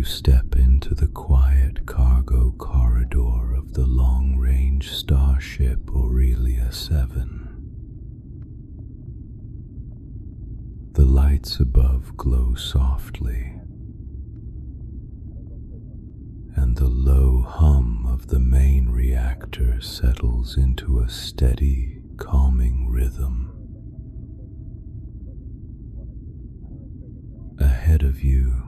You step into the quiet cargo corridor of the long-range Starship Aurelia 7. The lights above glow softly, and the low hum of the main reactor settles into a steady, calming rhythm. Ahead of you,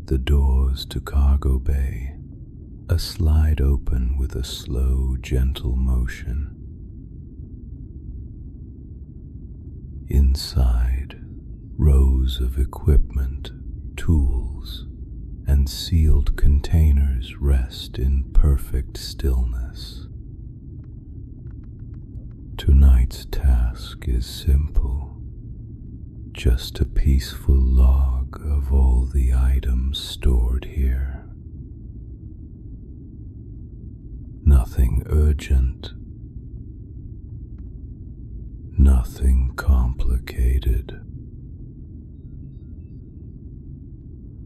the doors to cargo bay, a slide open with a slow, gentle motion. Inside, rows of equipment, tools, and sealed containers rest in perfect stillness. Tonight's task is simple, just a peaceful log of all the items stored here. Nothing urgent, nothing complicated.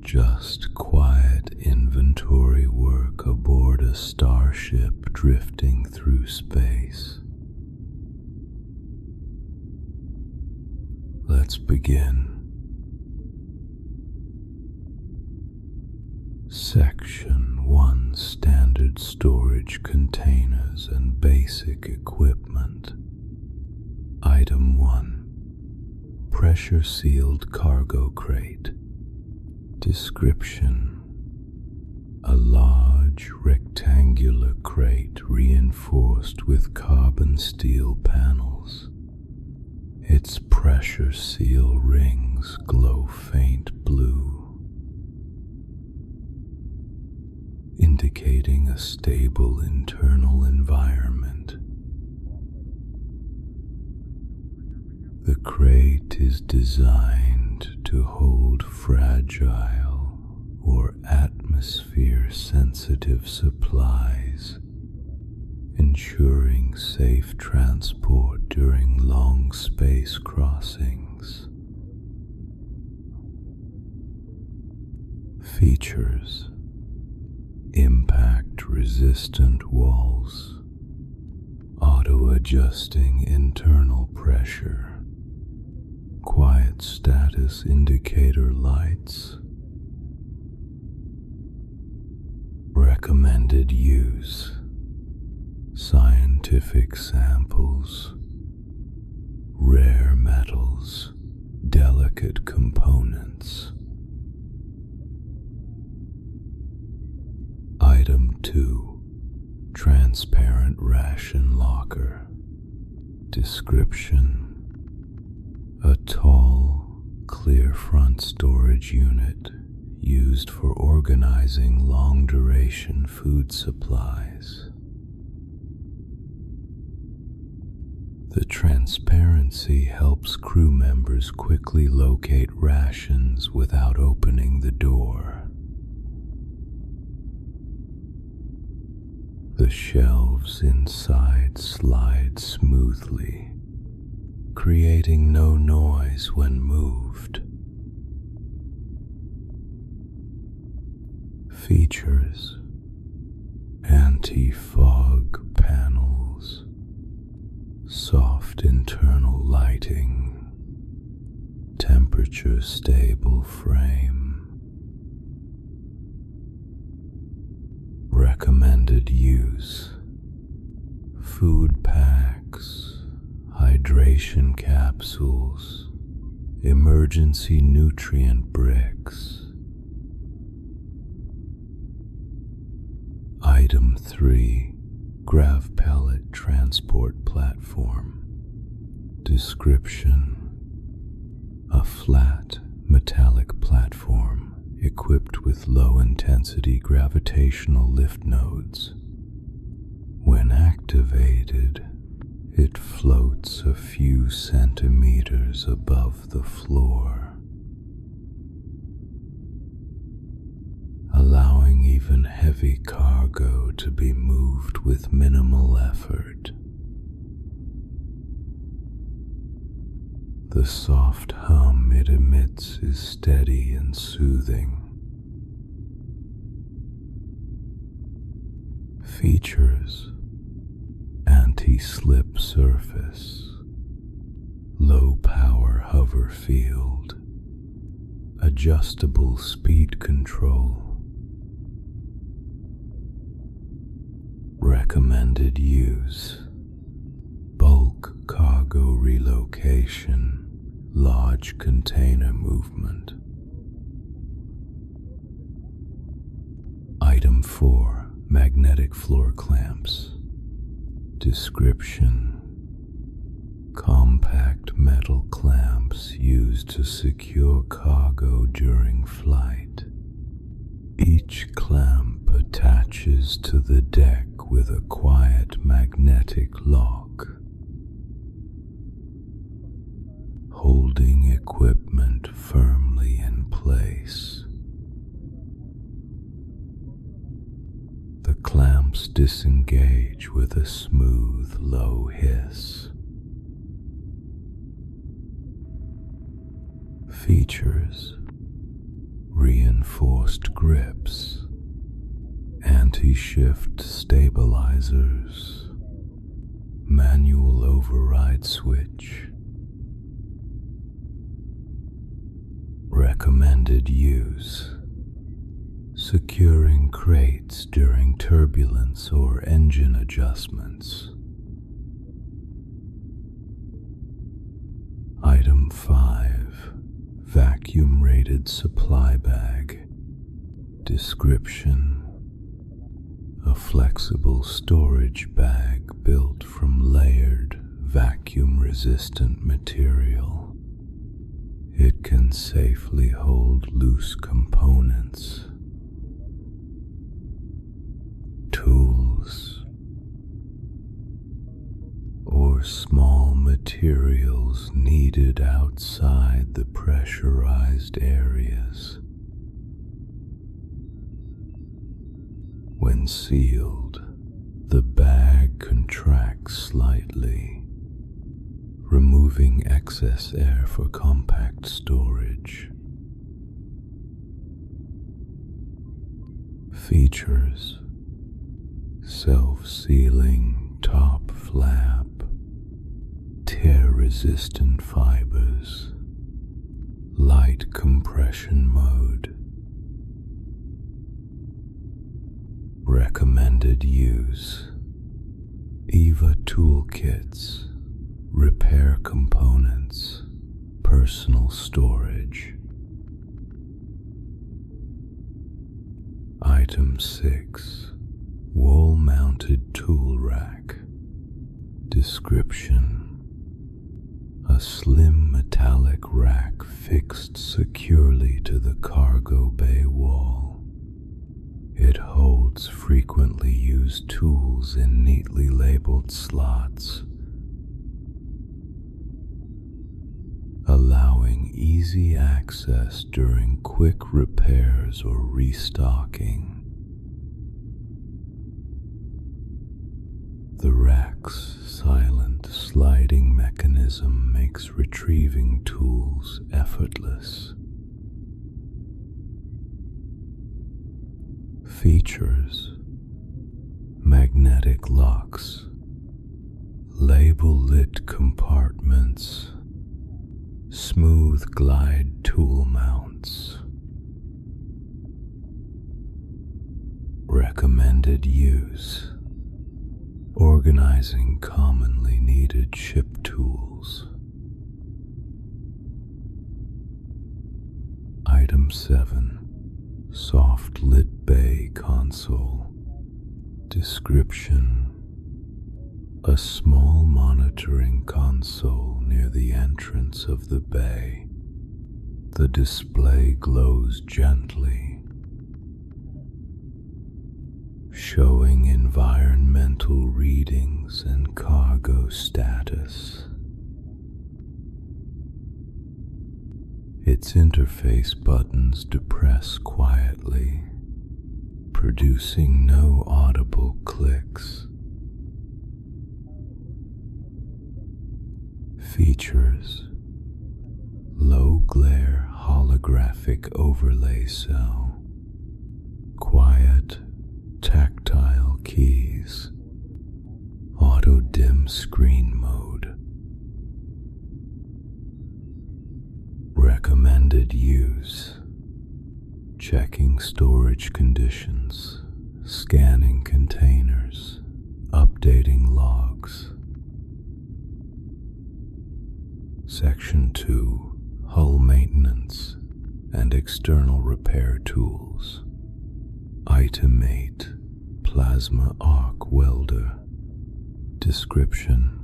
Just quiet inventory work aboard a starship drifting through space. Let's begin. Section 1: Standard storage containers and basic equipment. Item 1: Pressure-sealed cargo crate. Description: a large rectangular crate reinforced with carbon steel panels. Its pressure seal rings glow faint blue, indicating a stable internal environment. The crate is designed to hold fragile or atmosphere-sensitive supplies, ensuring safe transport during long space crossings. Features: impact-resistant walls, auto-adjusting internal pressure, quiet status indicator lights. Recommended use: scientific samples, rare metals, delicate components. Item 2: Transparent ration locker. Description: a tall, clear front storage unit used for organizing long-duration food supplies. The transparency helps crew members quickly locate rations without opening the door. The shelves inside slide smoothly, creating no noise when moved. Features: anti-fog panels, soft internal lighting, temperature-stable frame. Recommended use: food packs, hydration capsules, emergency nutrient bricks. Item 3: Grav pellet transport platform. Description: a flat, metallic platform equipped with low-intensity gravitational lift nodes. When activated, it floats a few centimeters above the floor, allowing even heavy cargo to be moved with minimal effort. The soft hum it emits is steady and soothing, Features: anti-slip surface, low power hover field, adjustable speed control. Recommended use: bulk cargo relocation, large container movement. Item 4. Magnetic floor clamps. Description: compact metal clamps used to secure cargo during flight. Each clamp attaches to the deck with a quiet magnetic lock, holding equipment firmly in place. The clamps disengage with a smooth, low hiss. Features: reinforced grips, anti-shift stabilizers, manual override switch. Recommended use: securing crates during turbulence or engine adjustments. Item 5. Vacuum-rated supply bag. Description: a flexible storage bag built from layered, vacuum-resistant material. It can safely hold loose components, tools, or small materials needed outside the pressurized areas. When sealed, the bag contracts slightly, removing excess air for compact storage. Features: self-sealing top flap, tear-resistant fibers, light compression mode. Recommended use: EVA toolkits, repair components, personal storage. Item 6. Wall-mounted tool rack. Description: a slim metallic rack fixed securely to the cargo bay wall. It holds frequently used tools in neatly labeled slots, allowing easy access during quick repairs or restocking. The rack's silent sliding mechanism makes retrieving tools effortless. Features: magnetic locks, label-lit compartments, smooth glide tool mounts. Recommended use: organizing commonly needed ship tools. Item 7. Soft lit bay console. Description: a small monitoring console near the entrance of the bay. The display glows gently, showing environmental readings and cargo status. Its interface buttons depress quietly, producing no audible clicks. Features: low glare holographic overlay cell, quiet tactile keys. screen mode. Recommended use: checking storage conditions, scanning containers, updating logs. Section 2: Hull maintenance and external repair tools. Item 8: Plasma arc welder. Description: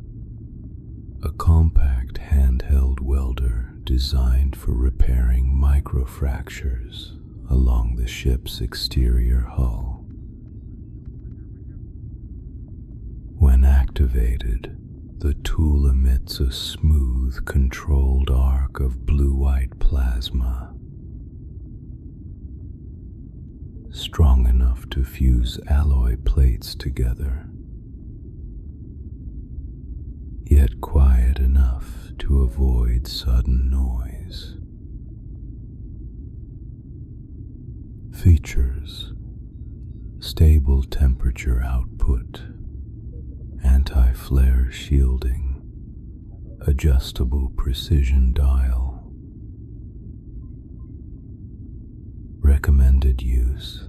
a compact handheld welder designed for repairing microfractures along the ship's exterior hull. When activated, the tool emits a smooth, controlled arc of blue-white plasma, strong enough to fuse alloy plates together, yet quiet enough to avoid sudden noise. Features: stable temperature output, anti-flare shielding, adjustable precision dial. Recommended use: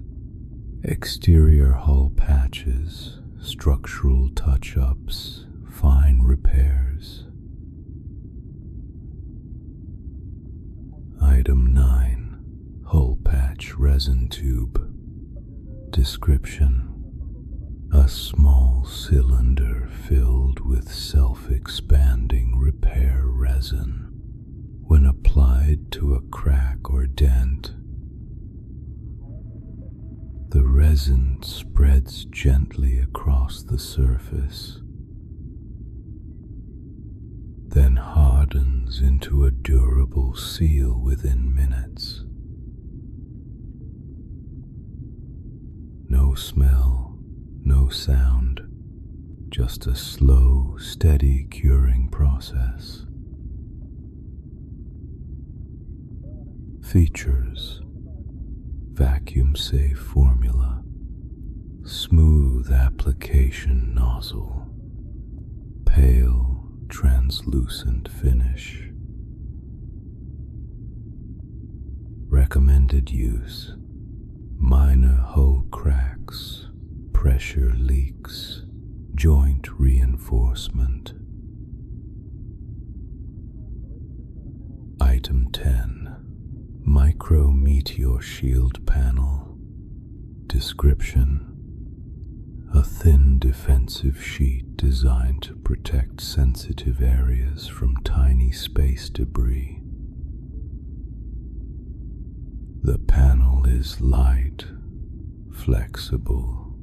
exterior hull patches, structural touch-ups, fine repairs. Item 9: hull patch resin tube. Description: a small cylinder filled with self-expanding repair resin. When applied to a crack or dent, the resin spreads gently across the surface, then hardens into a durable seal within minutes. No smell, no sound, just a slow, steady curing process. Features: vacuum-safe formula, smooth application nozzle, pale, translucent finish. Recommended use: minor hull cracks, pressure leaks, joint reinforcement. Item 10: micro meteor shield panel. Description: a thin defensive sheet designed to protect sensitive areas from tiny space debris. The panel is light, flexible,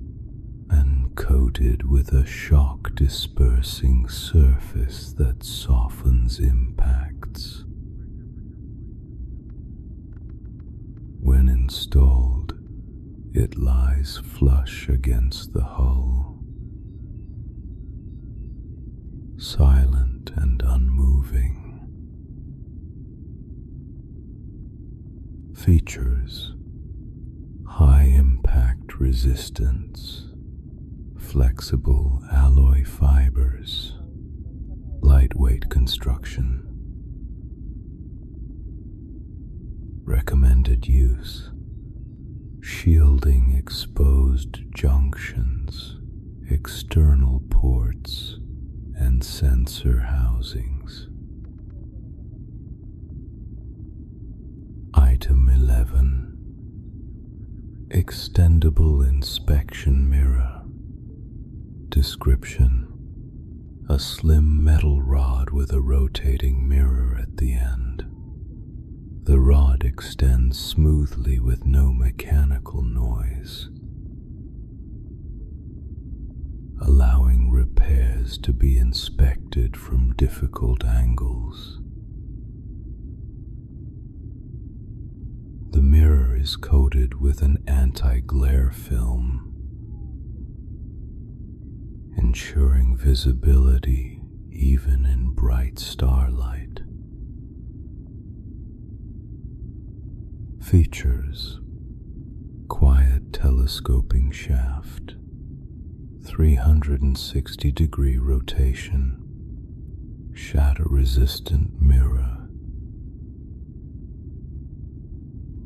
and coated with a shock-dispersing surface that softens impacts. When installed, it lies flush against the hull, silent and unmoving. Features: high impact resistance, flexible alloy fibers, lightweight construction. Recommended use: shielding exposed junctions, external ports, and sensor housings. Item 11: extendable inspection mirror. Description: a slim metal rod with a rotating mirror at the end. The rod extends smoothly with no mechanical noise, allowing repairs to be inspected from difficult angles. The mirror is coated with an anti-glare film, ensuring visibility even in bright starlight. Features: quiet telescoping shaft, 360-degree rotation, shatter-resistant mirror.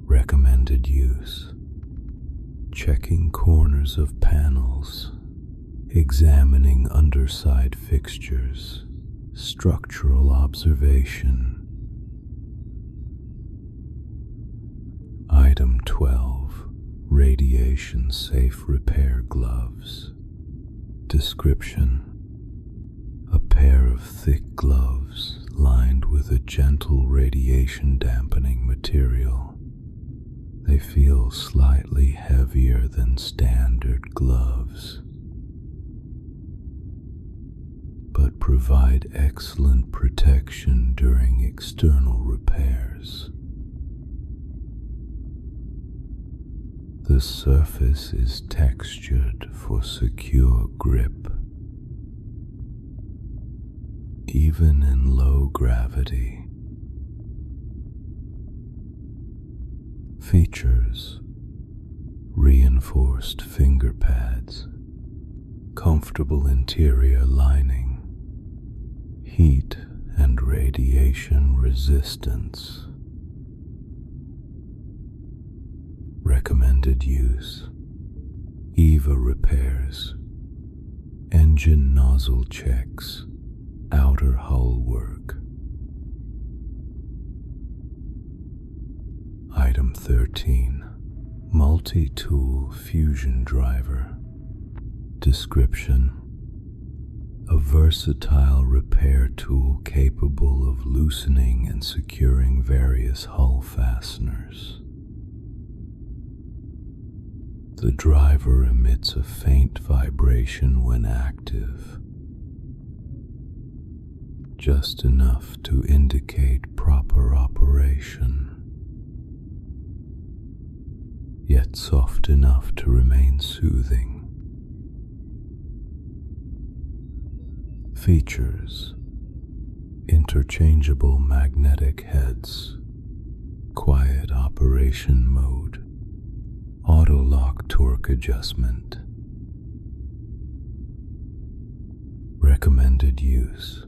Recommended use: checking corners of panels, examining underside fixtures, structural observation. Item 12. Radiation-safe repair gloves. Description: a pair of thick gloves lined with a gentle radiation-dampening material. They feel slightly heavier than standard gloves, but provide excellent protection during external repairs. The surface is textured for secure grip, even in low gravity. Features: reinforced finger pads, comfortable interior lining, heat and radiation resistance. Recommended use: EVA repairs, engine nozzle checks, outer hull work. Item 13. Multi-tool fusion driver. Description: a versatile repair tool capable of loosening and securing various hull fasteners. The driver emits a faint vibration when active, just enough to indicate proper operation, yet soft enough to remain soothing. Features: interchangeable magnetic heads, quiet operation mode, auto-lock torque adjustment. Recommended use: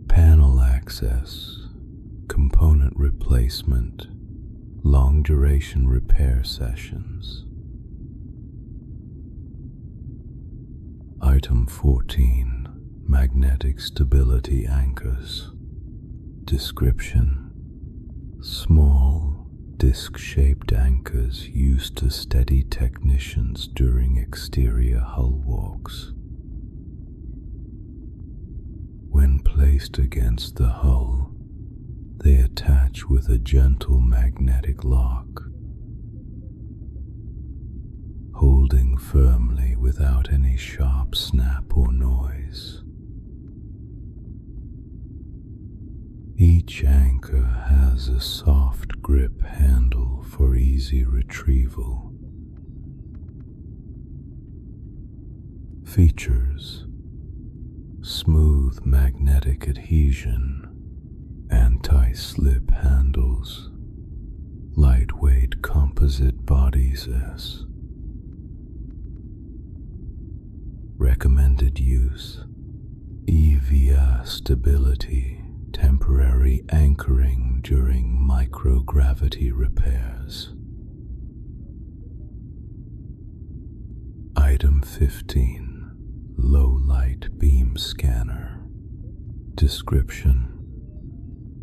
panel access, component replacement, long-duration repair sessions. Item 14. Magnetic stability anchors. Description: small, disc-shaped anchors used to steady technicians during exterior hull walks. When placed against the hull, they attach with a gentle magnetic lock, holding firmly without any sharp snap or noise. Each anchor has a soft grip handle for easy retrieval. Features: smooth magnetic adhesion, anti-slip handles, lightweight composite bodies. Recommended use: EVA stability, temporary anchoring during microgravity repairs. Item 15. Low light beam scanner. Description: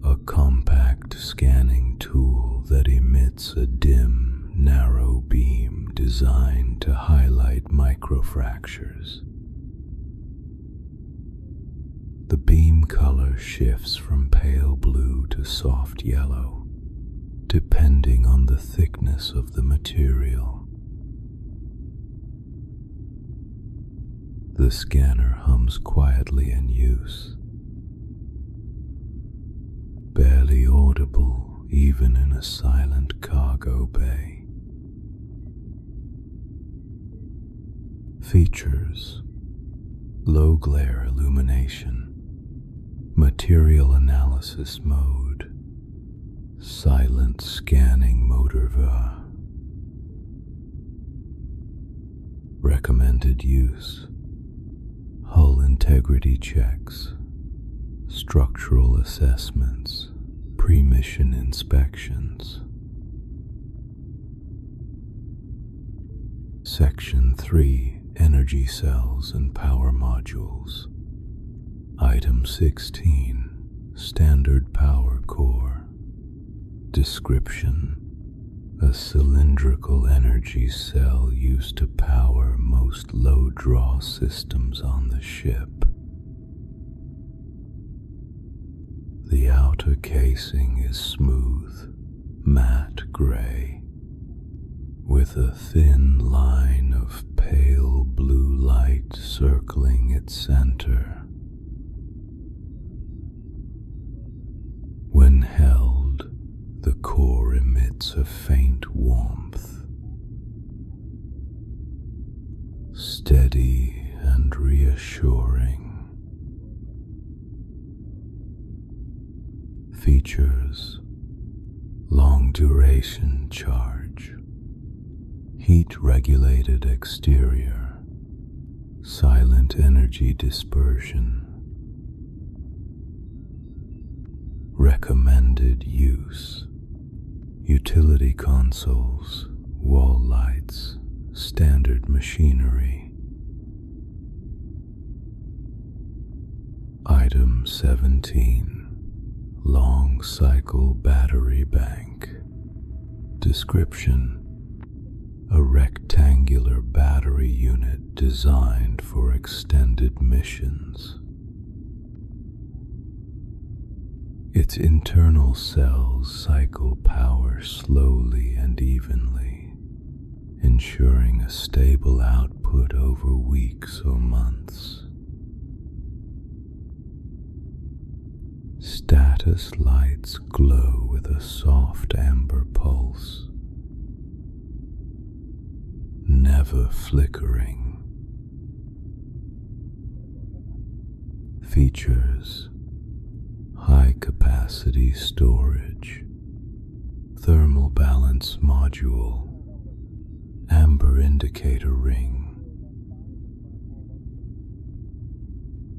a compact scanning tool that emits a dim, narrow beam designed to highlight microfractures. The beam color shifts from pale blue to soft yellow, depending on the thickness of the material. The scanner hums quietly in use, barely audible even in a silent cargo bay. Features: low glare illumination, material analysis mode, silent scanning motor. Recommended use: hull integrity checks, structural assessments, pre-mission inspections. Section 3, Energy Cells and Power Modules. Item 16, Standard Power Core. Description: a cylindrical energy cell used to power most low-draw systems on the ship. The outer casing is smooth, matte gray, with a thin line of pale blue light circling its center. When held, the core emits a faint warmth, steady and reassuring. Features: long duration charge, heat-regulated exterior, silent energy dispersion. Recommended use: utility consoles, wall lights, standard machinery. Item 17, long cycle battery bank. Description: a rectangular battery unit designed for extended missions. Its internal cells cycle power slowly and evenly, ensuring a stable output over weeks or months. Status lights glow with a soft amber pulse, never flickering. Features: high capacity storage, thermal balance module, amber indicator ring.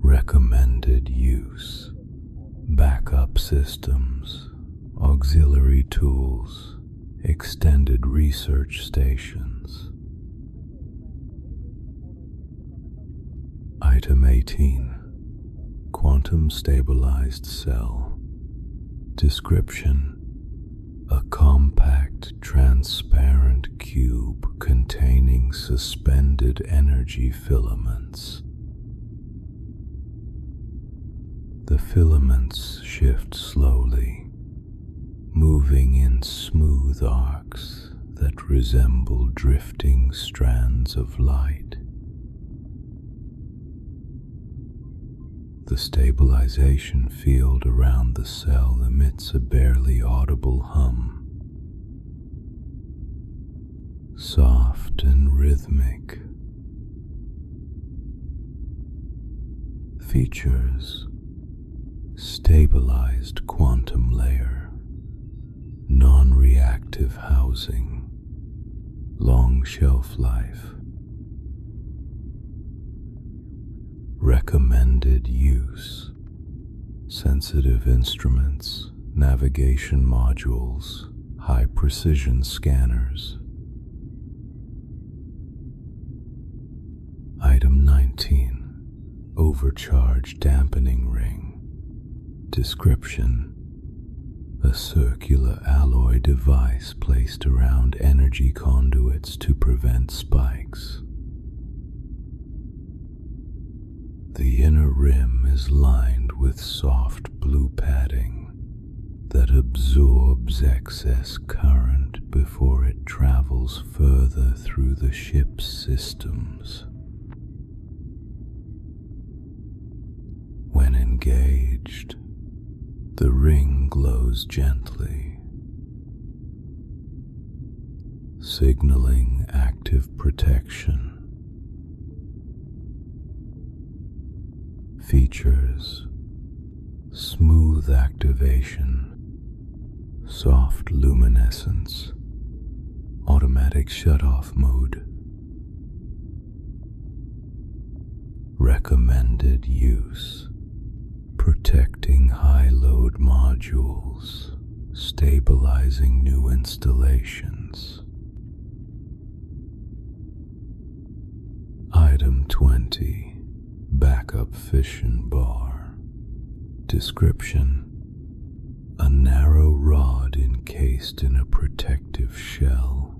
Recommended use: backup systems, auxiliary tools, extended research stations. Item 18, quantum stabilized cell. Description: a compact, transparent cube containing suspended energy filaments. The filaments shift slowly, moving in smooth arcs that resemble drifting strands of light. The stabilization field around the cell emits a barely audible hum, soft and rhythmic. Features: stabilized quantum layer, non-reactive housing, long shelf life. Recommended use: sensitive instruments, navigation modules, high-precision scanners. Item 19, overcharge dampening ring. Description: a circular alloy device placed around energy conduits to prevent spikes. The inner rim is lined with soft blue padding that absorbs excess current before it travels further through the ship's systems. When engaged, the ring glows gently, signaling active protection. Features: smooth activation, soft luminescence, automatic shut-off mode. Recommended use: protecting high-load modules, stabilizing new installations. Item 20. Backup fission bar. Description: a narrow rod encased in a protective shell,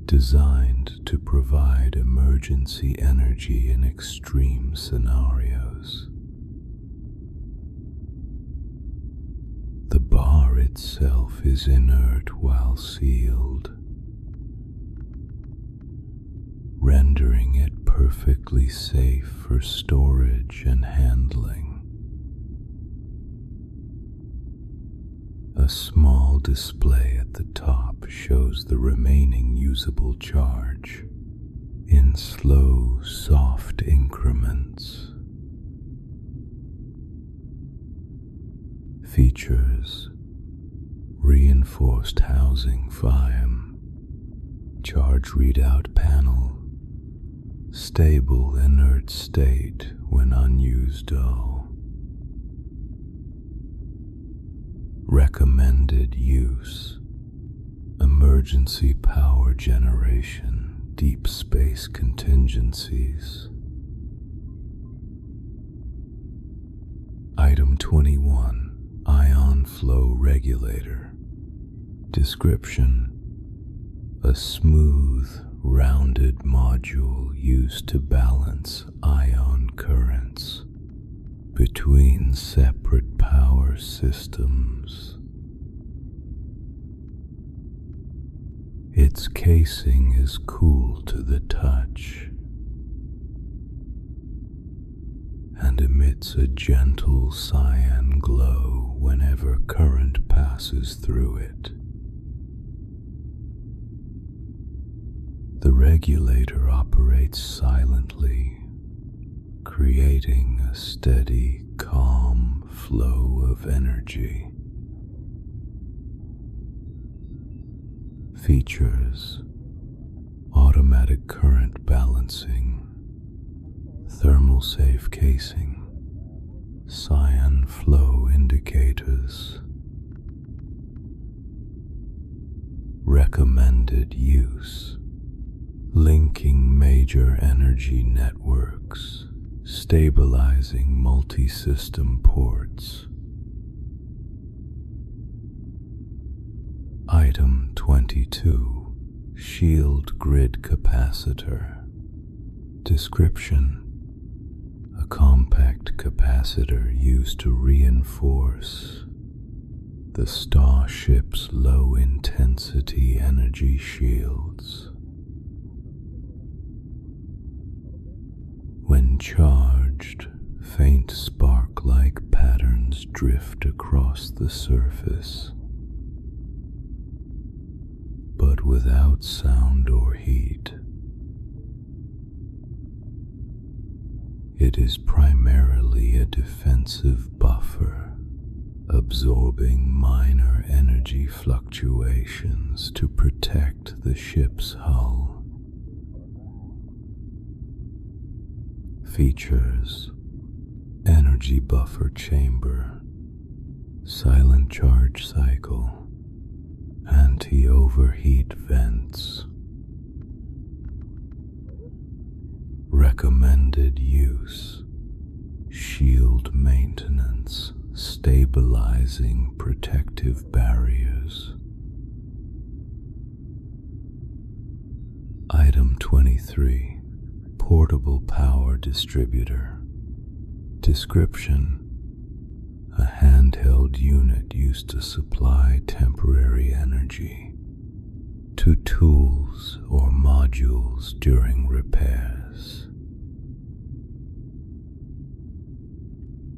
designed to provide emergency energy in extreme scenarios. The bar itself is inert while sealed, rendering it perfectly safe for storage and handling. A small display at the top shows the remaining usable charge in slow, soft increments. Features: reinforced housing FIAM, charge readout panel, stable inert state when unused dull. Recommended use: emergency power generation, deep space contingencies. Item 21. Ion flow regulator. Description: a smooth, rounded module used to balance ion currents between separate power systems. Its casing is cool to the touch and emits a gentle cyan glow whenever current passes through it. The regulator operates silently, creating a steady, calm flow of energy. Features: automatic current balancing, thermal safe casing, cyan flow indicators. Recommended use: linking major energy networks, stabilizing multi-system ports. Item 22. Shield grid capacitor. Description: a compact capacitor used to reinforce the Starship's low-intensity energy shields. When charged, faint spark-like patterns drift across the surface, but without sound or heat. It is primarily a defensive buffer, absorbing minor energy fluctuations to protect the ship's hull. Features: energy buffer chamber, silent charge cycle, anti-overheat vents. Recommended use: shield maintenance, stabilizing protective barriers. Item 23. Portable power distributor. Description: a handheld unit used to supply temporary energy to tools or modules during repairs.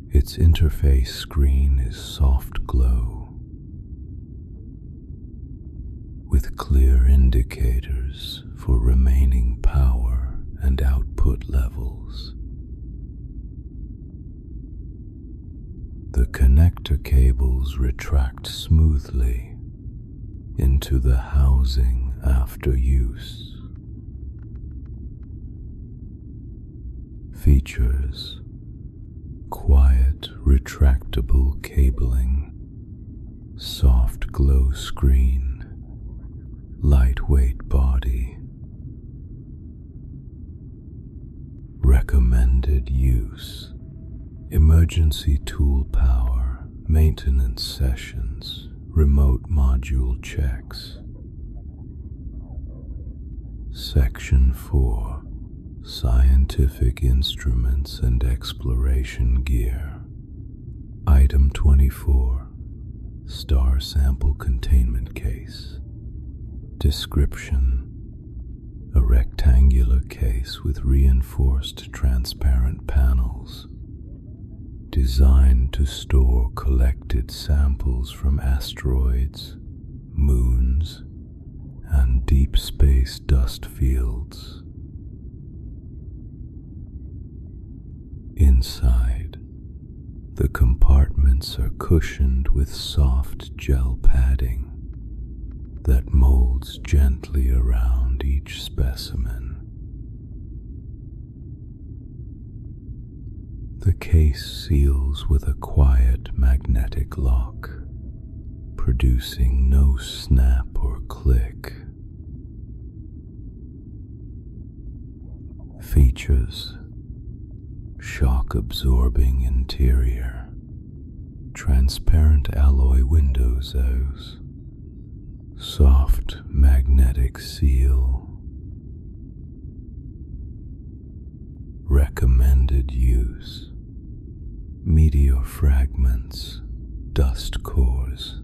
Its interface screen is soft glow, with clear indicators for remaining power and output levels. The connector cables retract smoothly into the housing after use. Features: quiet retractable cabling, soft glow screen, lightweight body. Recommended use: emergency tool power, maintenance sessions, remote module checks. Section 4: Scientific instruments and exploration gear. Item 24: Star sample containment case. Description: a rectangular case with reinforced transparent panels, designed to store collected samples from asteroids, moons, and deep space dust fields. Inside, the compartments are cushioned with soft gel padding that molds gently around each specimen. The case seals with a quiet magnetic lock, producing no snap or click. Features: shock-absorbing interior, transparent alloy windows, soft magnetic seal. Recommended use: meteor fragments, dust cores,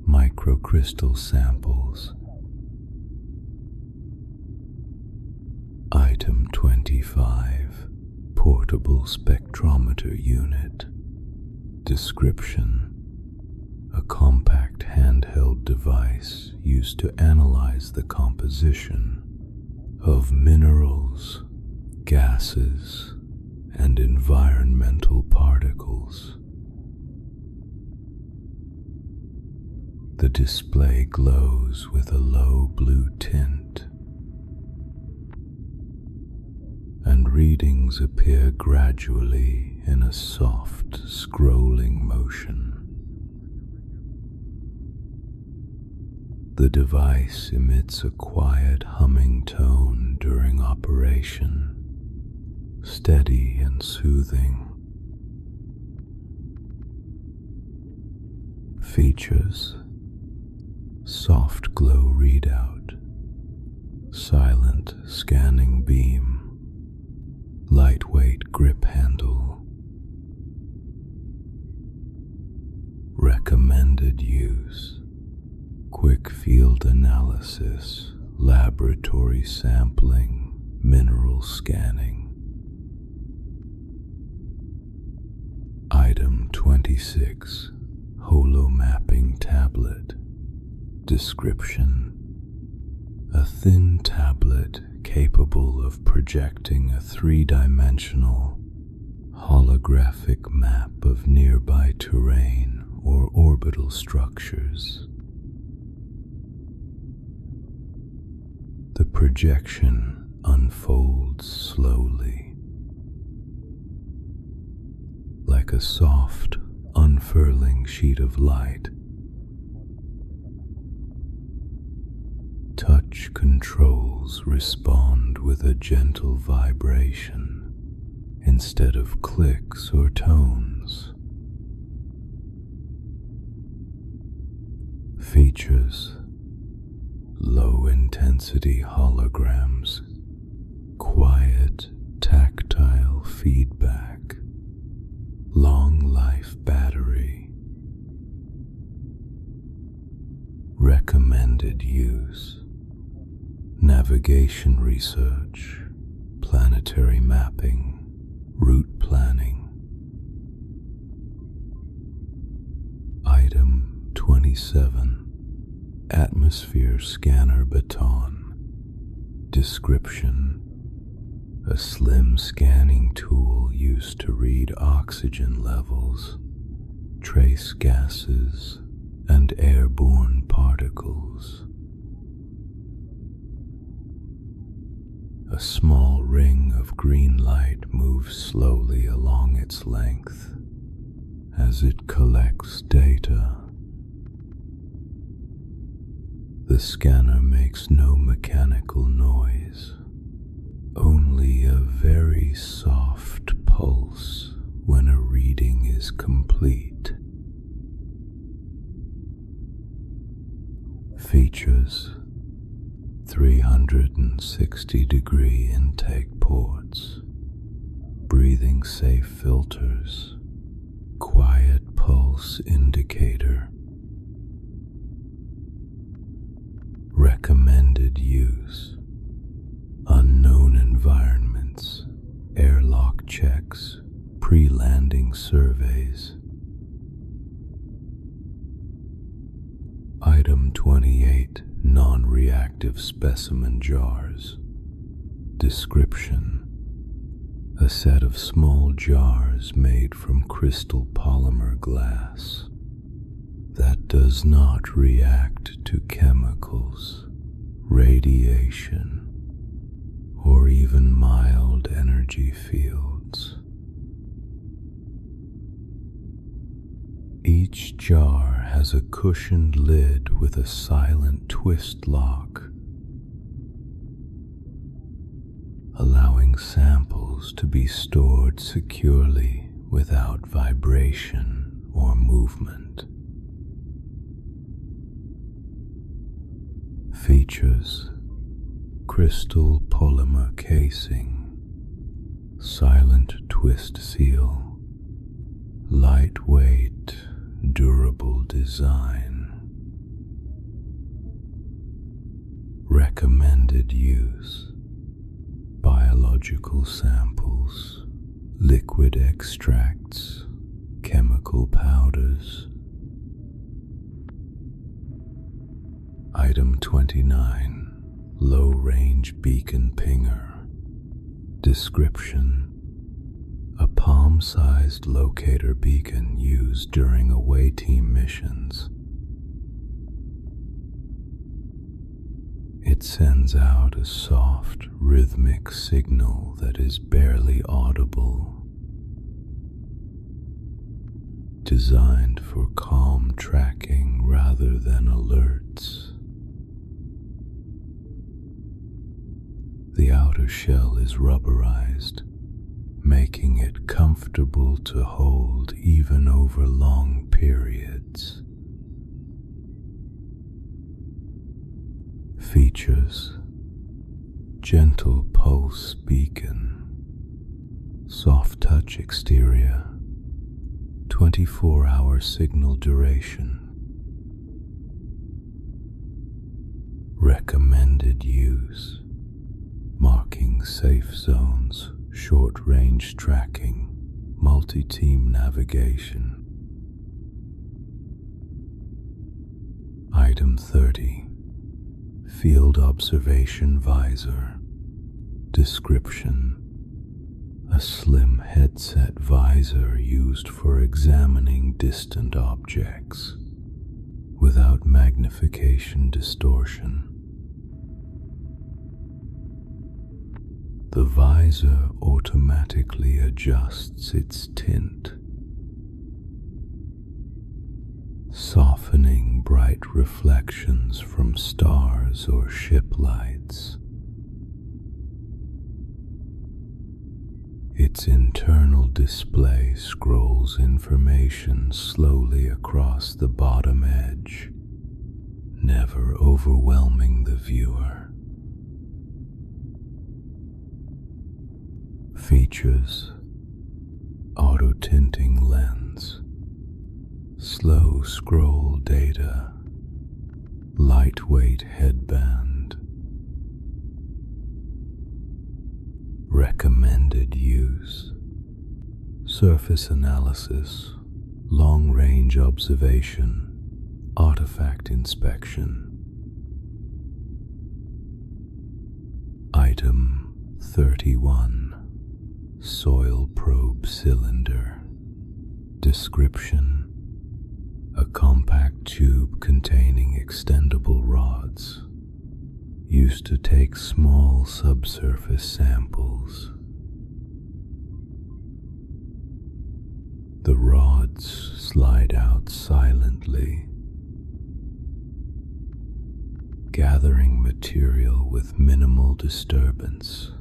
microcrystal samples. Item 25: Portable spectrometer unit. Description: a compact handheld device used to analyze the composition of minerals, gases, and environmental particles. The display glows with a low blue tint, and readings appear gradually in a soft, scrolling motion. The device emits a quiet humming tone during operation, steady and soothing. Features: soft glow readout, silent scanning beam, lightweight grip handle. Recommended use: quick field analysis, laboratory sampling, mineral scanning. Item 26: holomapping tablet. Description: a thin tablet capable of projecting a three-dimensional holographic map of nearby terrain or orbital structures. The projection unfolds slowly, like a soft, unfurling sheet of light. Touch controls respond with a gentle vibration instead of clicks or tones. Features: low-intensity holograms, quiet, tactile feedback, long-life battery. Recommended use: navigation research, planetary mapping, route planning. Item 27: atmosphere scanner baton. Description: a slim scanning tool used to read oxygen levels, trace gases, and airborne particles. A small ring of green light moves slowly along its length as it collects data. The scanner makes no mechanical noise, only a very soft pulse when a reading is complete. Features: 360-degree intake ports, breathing safe filters, quiet pulse indicator. Recommended use: unknown environments, airlock checks, pre-landing surveys. Item 28. Non-reactive specimen jars. Description: a set of small jars made from crystal polymer glass that does not react to chemicals, radiation, or even mild energy fields. Each jar has a cushioned lid with a silent twist lock, allowing samples to be stored securely without vibration or movement. Features: crystal polymer casing, silent twist seal, lightweight, durable design. Recommended use: biological samples, liquid extracts, chemical powders. Item 29. Low-range beacon pinger. Description: a palm-sized locator beacon used during away team missions. It sends out a soft, rhythmic signal that is barely audible, designed for calm tracking rather than alerts. The outer shell is rubberized, making it comfortable to hold even over long periods. Features: gentle pulse beacon, soft touch exterior, 24-hour signal duration. Recommended use: marking safe zones, short-range tracking, multi-team navigation. Item 30. Field observation visor. Description: a slim headset visor used for examining distant objects without magnification distortion. The visor automatically adjusts its tint, softening bright reflections from stars or ship lights. Its internal display scrolls information slowly across the bottom edge, never overwhelming the viewer. Features: auto-tinting lens, slow scroll data, lightweight headband. Recommended use: surface analysis, long-range observation, artifact inspection. Item 31. Soil probe cylinder. Description: a compact tube containing extendable rods, used to take small subsurface samples. The rods slide out silently, gathering material with minimal disturbance.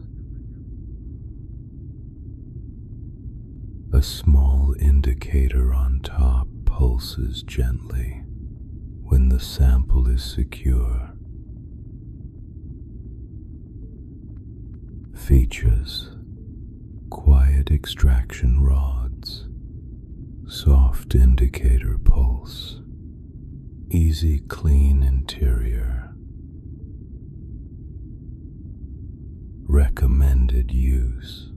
A small indicator on top pulses gently when the sample is secure. Features: quiet extraction rods, soft indicator pulse, easy clean interior. Recommended use: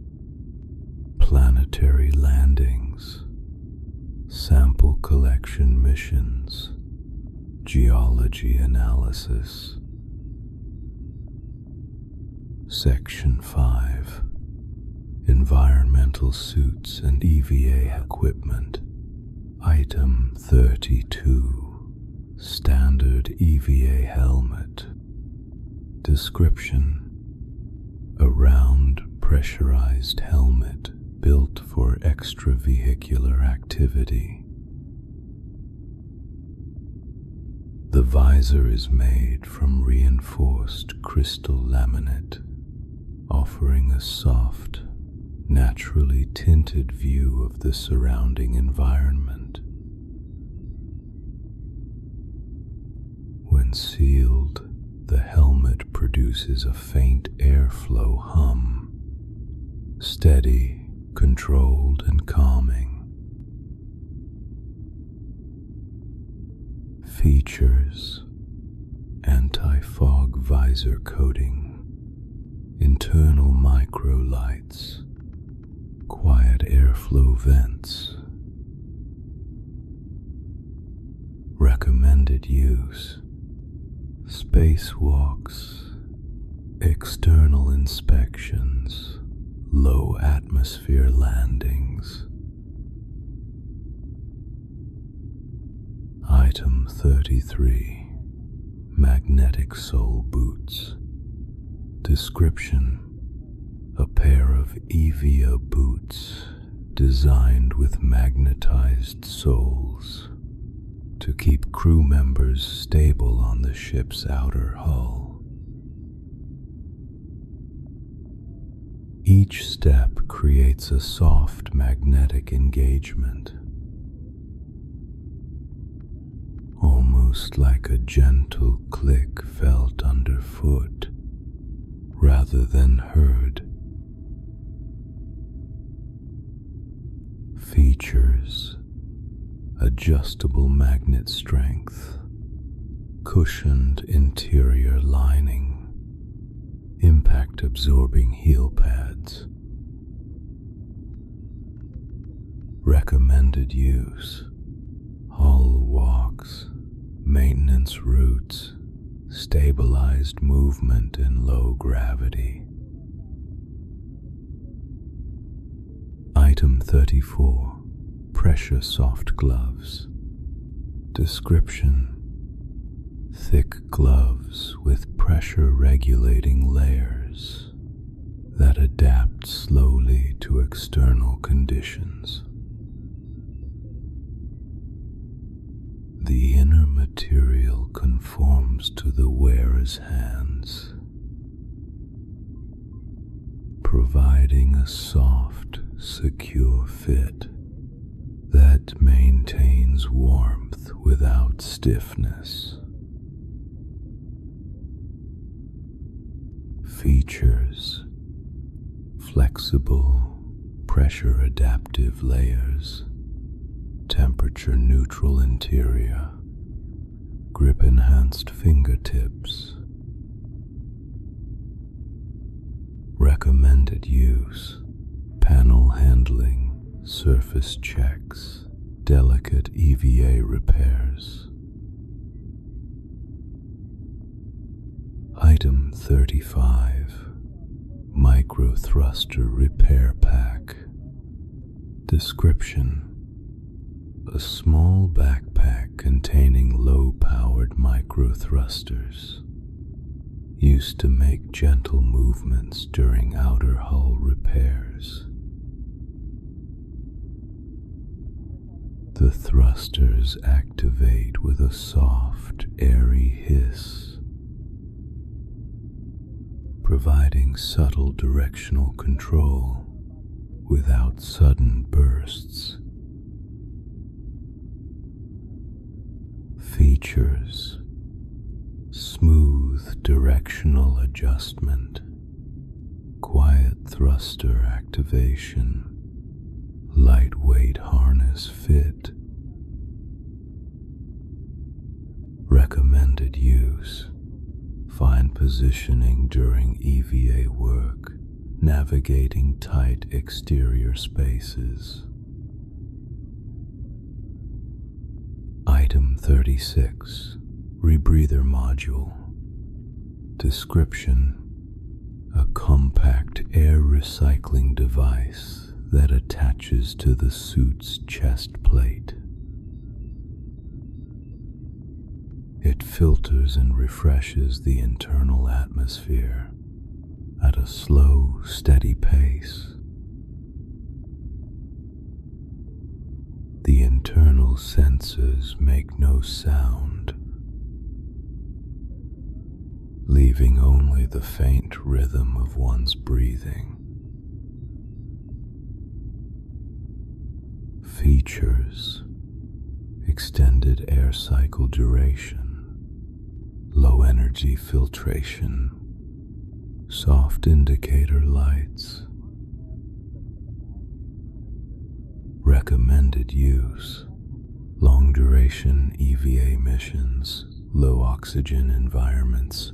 planetary landings, sample collection missions, geology analysis. Section 5: Environmental suits and EVA equipment. Item 32: Standard EVA helmet. Description: a round, pressurized helmet built for extravehicular activity. The visor is made from reinforced crystal laminate, offering a soft, naturally tinted view of the surrounding environment. When sealed, the helmet produces a faint airflow hum, steady, controlled, and calming. Features: anti-fog visor coating, internal micro lights, quiet airflow vents. Recommended use: spacewalks, external inspections, low atmosphere landings. Item 33: magnetic sole boots. Description: a pair of EVA boots designed with magnetized soles to keep crew members stable on the ship's outer hull. Each step creates a soft magnetic engagement, almost like a gentle click felt underfoot rather than heard. Features: adjustable magnet strength, cushioned interior lining, impact-absorbing heel pads. Recommended use: hull walks, maintenance routes, stabilized movement in low gravity. Item 34: pressure soft gloves. Description: thick gloves with pressure regulating layers that adapt slowly to external conditions. The inner material conforms to the wearer's hands, providing a soft, secure fit that maintains warmth without stiffness. Features: flexible, pressure adaptive layers, temperature neutral interior, grip enhanced fingertips. Recommended use: panel handling, surface checks, delicate EVA repairs. Item 35: micro thruster repair pack. Description: a small backpack containing low-powered micro thrusters. used to make gentle movements during outer hull repairs. The thrusters activate with a soft, airy hiss, providing subtle directional control without sudden bursts. Features: smooth directional adjustment, quiet thruster activation, lightweight harness fit. Recommended use: fine positioning during EVA work, navigating tight exterior spaces. Item 36. Rebreather Module. Description: a compact air recycling device that attaches to the suit's chest plate. It filters and refreshes the internal atmosphere at a slow, steady pace. The internal sensors make no sound, leaving only the faint rhythm of one's breathing. Features: extended air cycle duration, low energy filtration, soft indicator lights. Recommended use: long duration EVA missions, low oxygen environments.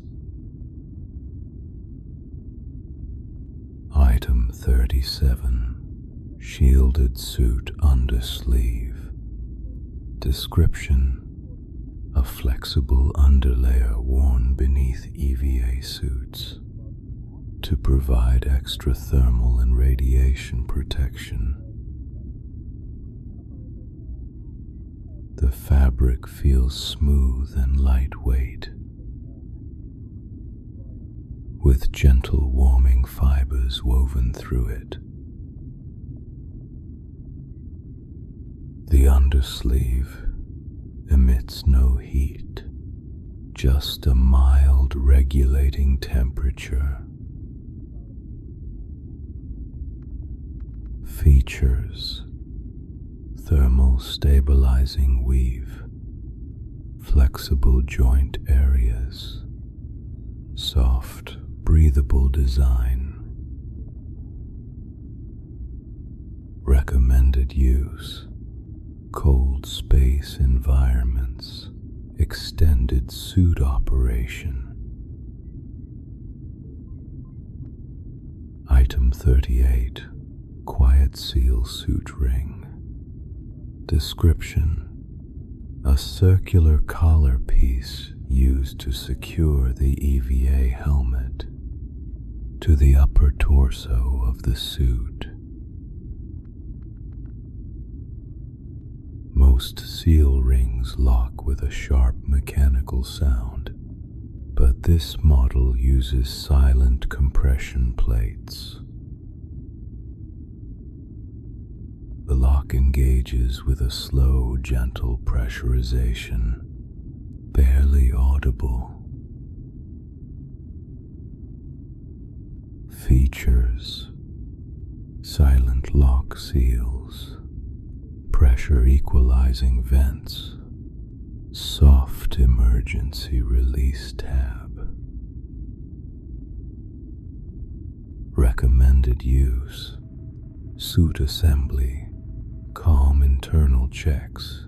Item 37. Shielded suit undersleeve. Description: a flexible underlayer worn beneath EVA suits to provide extra thermal and radiation protection. The fabric feels smooth and lightweight, with gentle warming fibers woven through it. The undersleeve emits no heat, just a mild regulating temperature. Features: thermal stabilizing weave, flexible joint areas, soft, breathable design. Recommended use: cold space environments, extended suit operation. Item 38. Quiet seal suit ring. Description: a circular collar piece used to secure the EVA helmet to the upper torso of the suit. Most seal rings lock with a sharp mechanical sound, but this model uses silent compression plates. The lock engages with a slow, gentle pressurization, barely audible. Features: silent lock seals, pressure equalizing vents, soft emergency release tab. Recommended use: suit assembly, calm internal checks,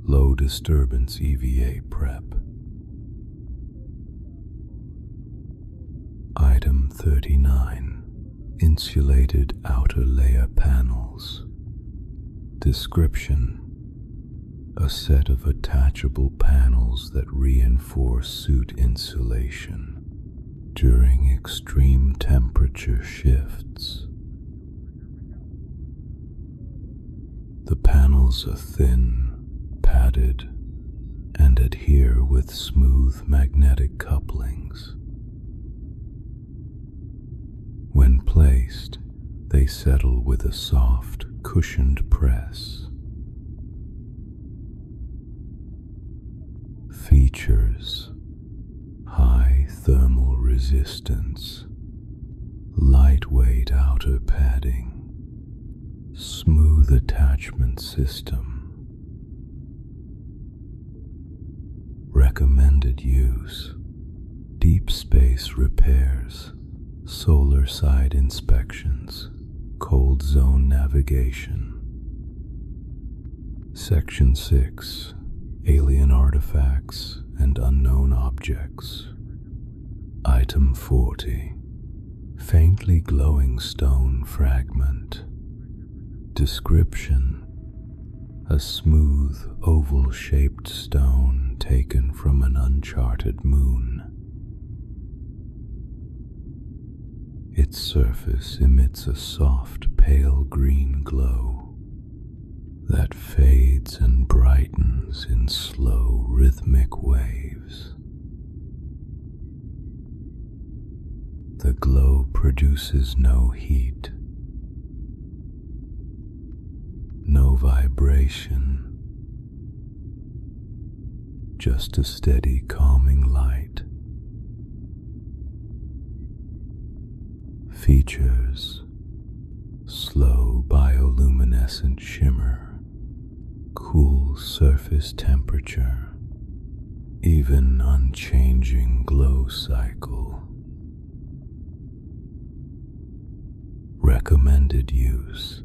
low disturbance EVA prep. Item 39. Insulated outer layer panels. Description: a set of attachable panels that reinforce suit insulation during extreme temperature shifts. The panels are thin, padded, and adhere with smooth magnetic couplings, placed, they settle with a soft, cushioned press. Features: high thermal resistance, lightweight outer padding, smooth attachment system. Recommended use: deep space repairs, solar side inspections, cold zone navigation. Section 6: Alien artifacts and unknown objects. Item 40: faintly glowing stone fragment. Description: a smooth, oval-shaped stone taken from an uncharted moon. Its surface emits a soft, pale green glow that fades and brightens in slow, rhythmic waves. The glow produces no heat, no vibration, just a steady, calming light. Features: slow bioluminescent shimmer, cool surface temperature, even unchanging glow cycle. Recommended use: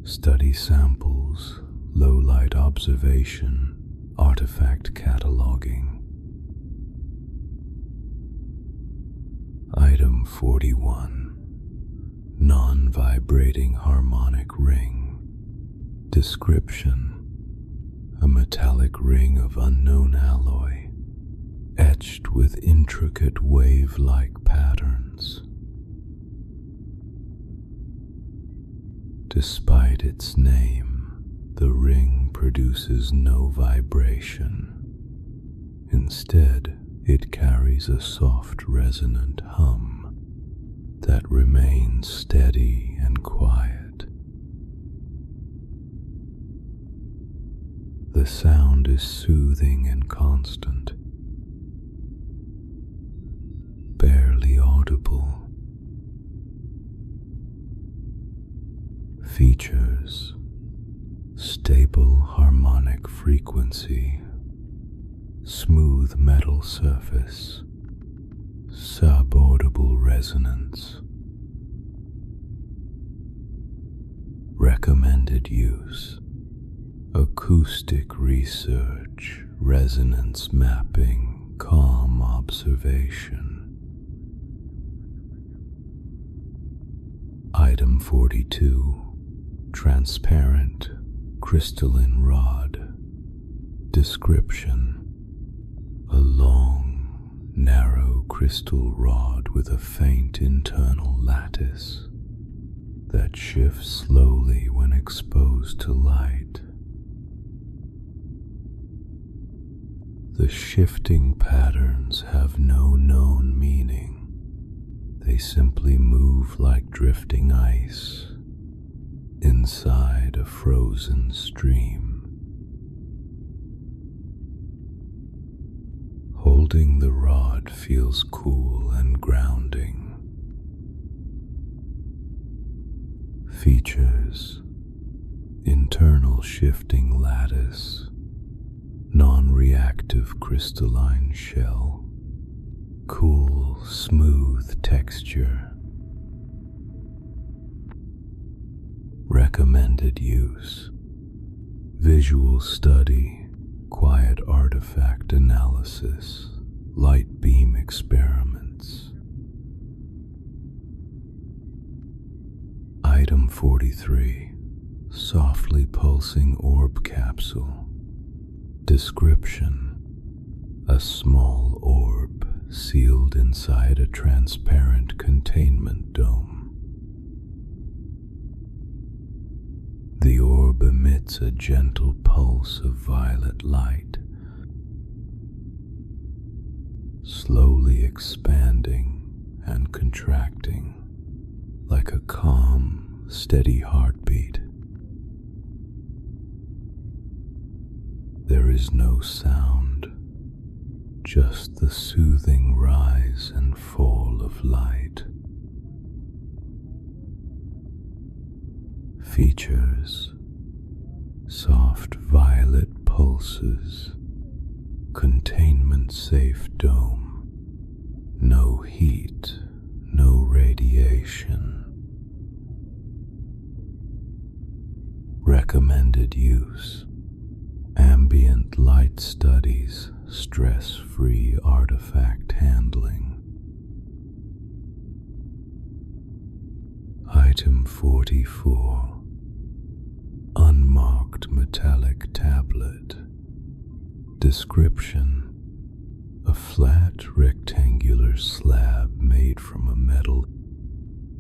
study samples, low light observation, artifact cataloging. Item 41: non-vibrating harmonic ring. Description: a metallic ring of unknown alloy, etched with intricate wave-like patterns. Despite its name, the ring produces no vibration. Instead, it carries a soft resonant hum that remains steady and quiet. The sound is soothing and constant, barely audible. Features: stable harmonic frequency, smooth metal surface, subaudible resonance. Recommended use: acoustic research, resonance mapping, calm observation. Item 42: transparent, crystalline rod. Description: a long, narrow crystal rod with a faint internal lattice that shifts slowly when exposed to light. The shifting patterns have no known meaning. They simply move like drifting ice inside a frozen stream. Holding the rod feels cool and grounding. Features: internal shifting lattice, non-reactive crystalline shell, cool, smooth texture. Recommended use: visual study, quiet artifact analysis, light beam experiments. Item 43: softly pulsing orb capsule. Description: a small orb sealed inside a transparent containment dome. The orb emits a gentle pulse of violet light, slowly expanding and contracting. like a calm, steady heartbeat. There is no sound, just the soothing rise and fall of light. Features: soft violet pulses, containment-safe dome, no heat, no radiation. Recommended use: ambient light studies, stress-free artifact handling. Item 44. Unmarked metallic tablet. Description: a flat rectangular slab made from a metal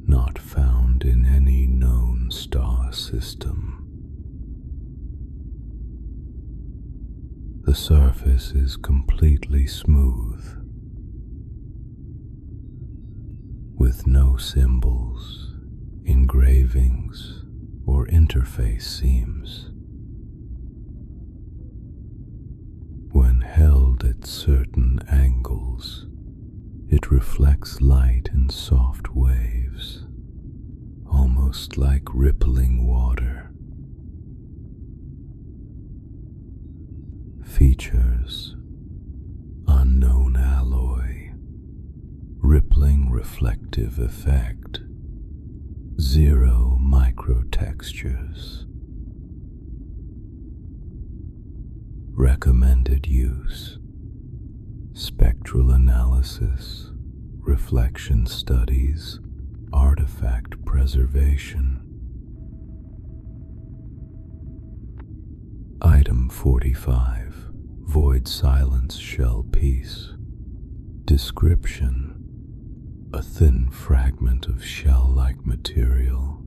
not found in any known star system. The surface is completely smooth, with no symbols, engravings, or interface seams. When held at certain angles, it reflects light in soft waves, almost like rippling water. Features: unknown alloy, rippling reflective effect, 0 microtextures. Recommended use: spectral analysis, reflection studies, artifact preservation. Item 45. Void silence shell piece. Description: a thin fragment of shell-like material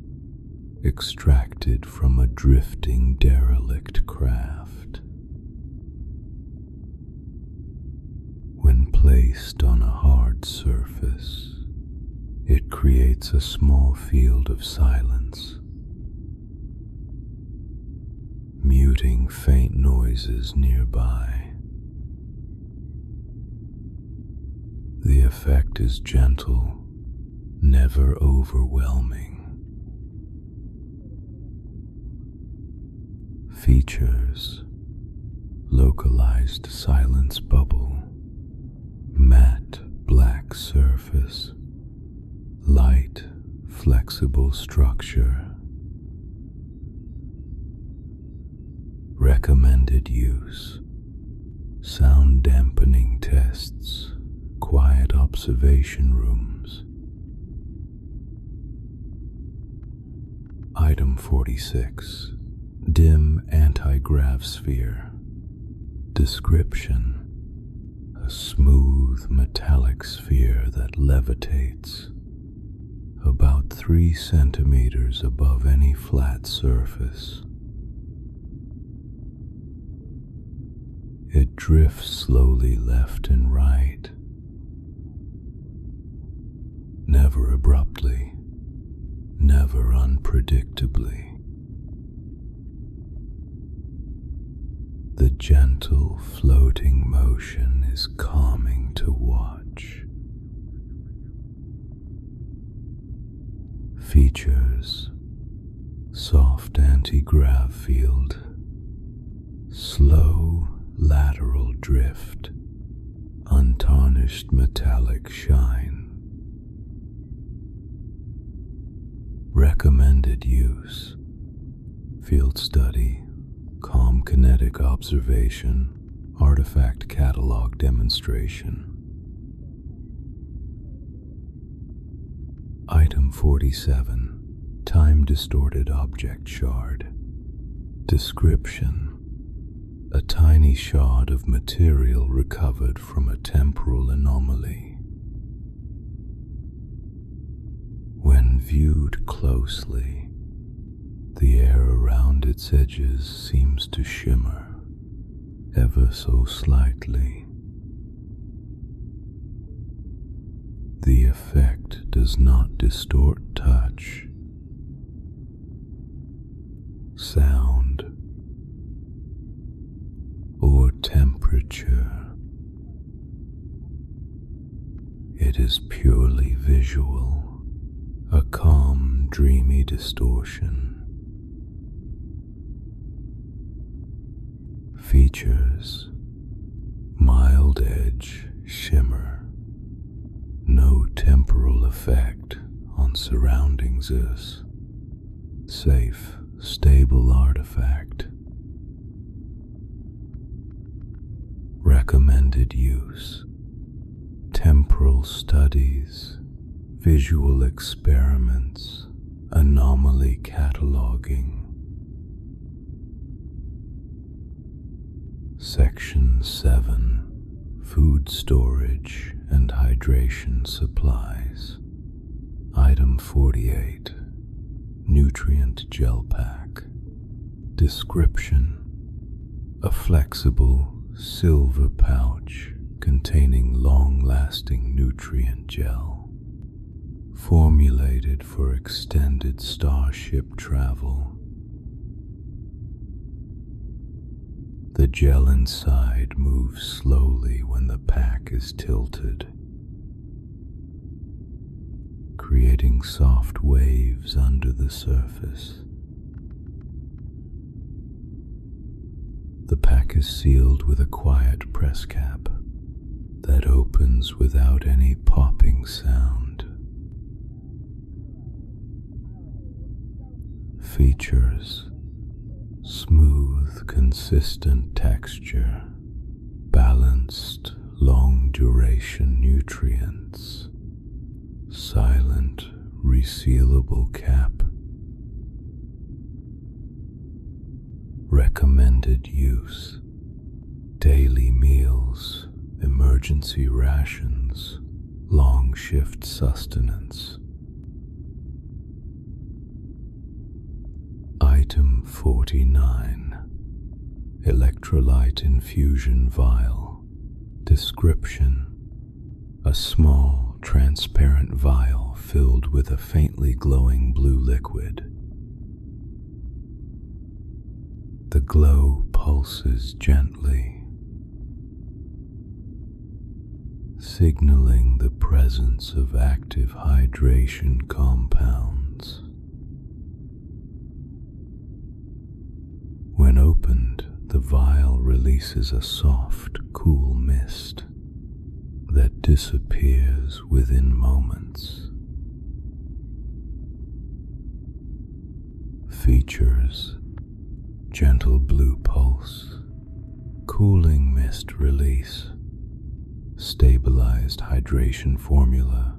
extracted from a drifting derelict craft. When placed on a hard surface, it creates a small field of silence, muting faint noises nearby. The effect is gentle, never overwhelming. Features: localized silence bubble, matte black surface, light, flexible structure. Recommended use: sound dampening tests, quiet observation rooms. Item 46. Dim anti-grav sphere. Description: a smooth metallic sphere that levitates about 3 centimeters above any flat surface. It drifts slowly left and right, never abruptly, never unpredictably. The gentle floating motion is calming to watch. Features: soft anti-grav field, slow lateral drift, untarnished metallic shine. Recommended use: field study, calm kinetic observation, artifact catalog demonstration. Item 47. Time-distorted object shard. Description: a tiny shard of material recovered from a temporal anomaly. When viewed closely, the air around its edges seems to shimmer, ever so slightly. The effect does not distort touch visual, a calm, dreamy distortion. Features: mild edge shimmer, no temporal effect on surrounding Zeus. Safe, stable artifact. Recommended use: temporal studies, visual experiments, anomaly cataloging. Section 7. Food storage and hydration supplies. Item 48. Nutrient gel pack. Description: a flexible silver pouch containing long-lasting nutrient gel, formulated for extended Starship travel. The gel inside moves slowly when the pack is tilted, creating soft waves under the surface. The pack is sealed with a quiet press cap that opens without any popping sound. Features: smooth, consistent texture, balanced, long-duration nutrients, silent, resealable cap. Recommended use: daily meals, emergency rations, long shift sustenance. Item 49. Electrolyte infusion vial. Description: a small, transparent vial filled with a faintly glowing blue liquid. The glow pulses gently, signaling the presence of active hydration compounds. When opened, the vial releases a soft, cool mist that disappears within moments. Features: gentle blue pulse, cooling mist release, stabilized hydration formula.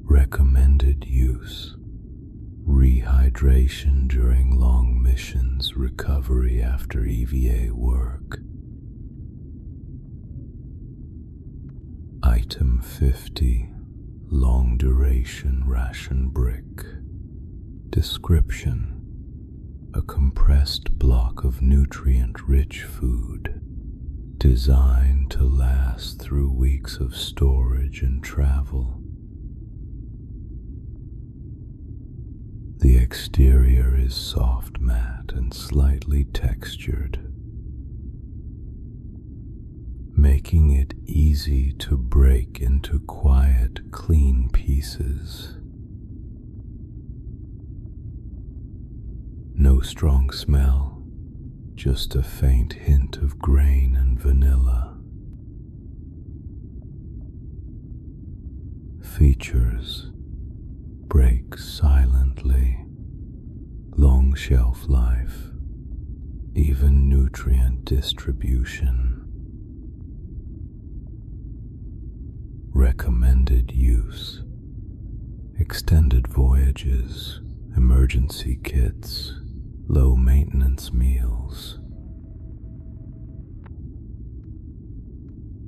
Recommended use: rehydration during long missions, recovery after EVA work. Item 50. Long duration ration brick. Description: a compressed block of nutrient-rich food designed to last through weeks of storage and travel. The exterior is soft matte and slightly textured, making it easy to break into quiet, clean pieces. No strong smell, just a faint hint of grain and vanilla. Features: break silently, long shelf life, even nutrient distribution. Recommended use: extended voyages, emergency kits, low maintenance meals.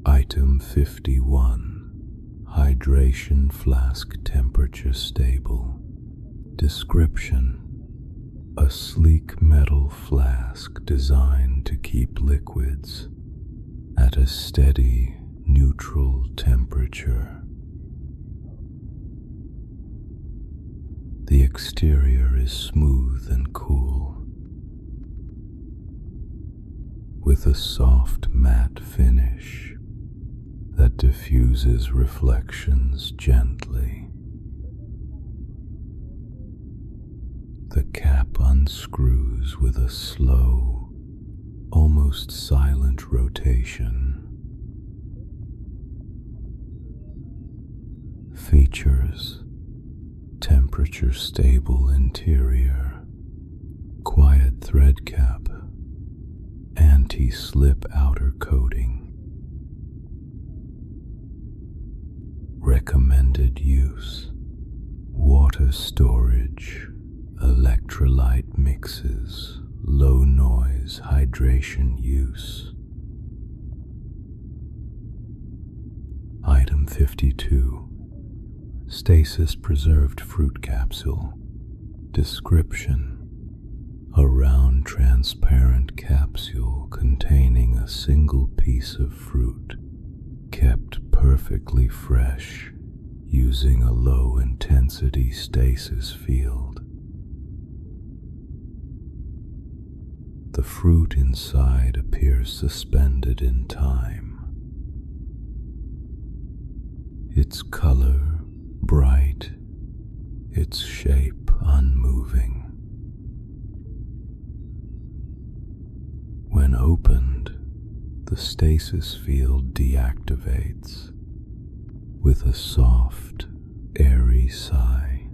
Item 51. Hydration flask, temperature stable. Description: a sleek metal flask designed to keep liquids at a steady, neutral temperature. The exterior is smooth and cool, with a soft matte finish that that diffuses reflections gently. The cap unscrews with a slow, almost silent rotation. Features: temperature stable interior, quiet thread cap, anti-slip outer coating. Recommended use: water storage, electrolyte mixes, low noise hydration use. Item 52. Stasis preserved fruit capsule. Description: a round transparent capsule containing a single piece of fruit, kept perfectly fresh using a low intensity stasis field. The fruit inside appears suspended in time. Its color bright, its shape unmoving. When opened, the stasis field deactivates with a soft, airy sigh.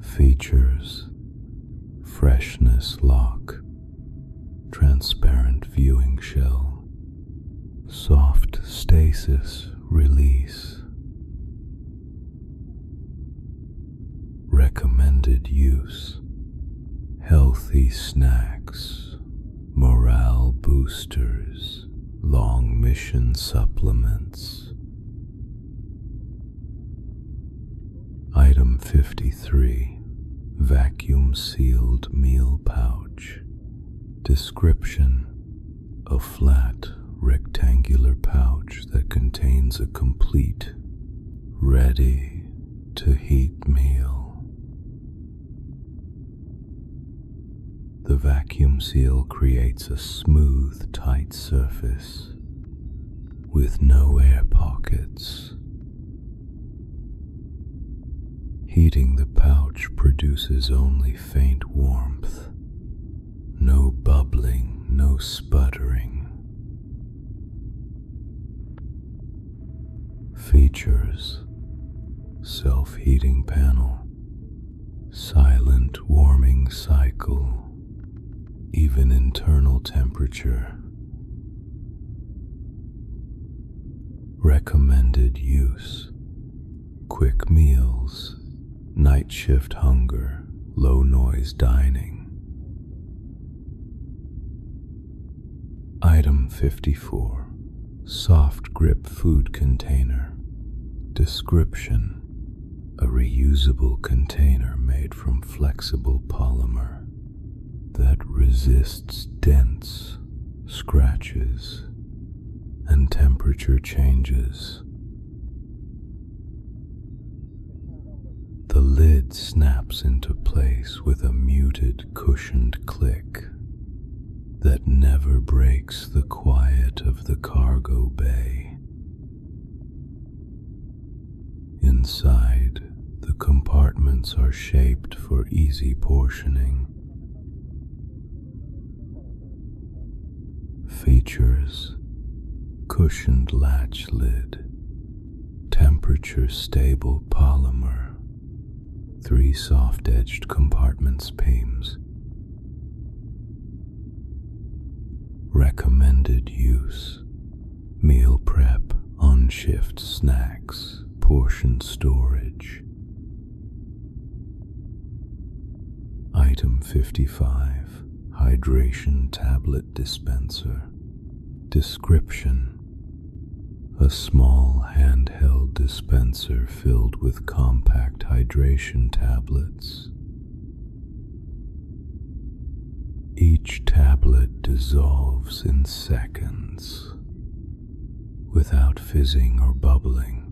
Features: freshness lock, transparent viewing shell, soft stasis release. Recommended use: healthy snacks, morale boosters, long mission supplements. Item 53. Vacuum sealed meal pouch. Description: a flat, rectangular pouch that contains a complete, ready-to-heat meal. The vacuum seal creates a smooth, tight surface with no air pockets. Heating the pouch produces only faint warmth, no bubbling, no sputtering. Features: self-heating panel, silent warming cycle, even internal temperature. Recommended use: quick meals, night shift hunger, low noise dining. Item 54. Soft grip food container. Description: a reusable container made from flexible polymer that resists dents, scratches, and temperature changes. The lid snaps into place with a muted, cushioned click that never breaks the quiet of the cargo bay. Inside, the compartments are shaped for easy portioning. Features: cushioned latch lid, temperature stable polymer, 3 soft-edged compartments beams. Recommended use: meal prep, on-shift snacks, portion storage. Item 55. Hydration tablet dispenser. Description: a small handheld dispenser filled with compact hydration tablets. Each tablet dissolves in seconds, without fizzing or bubbling.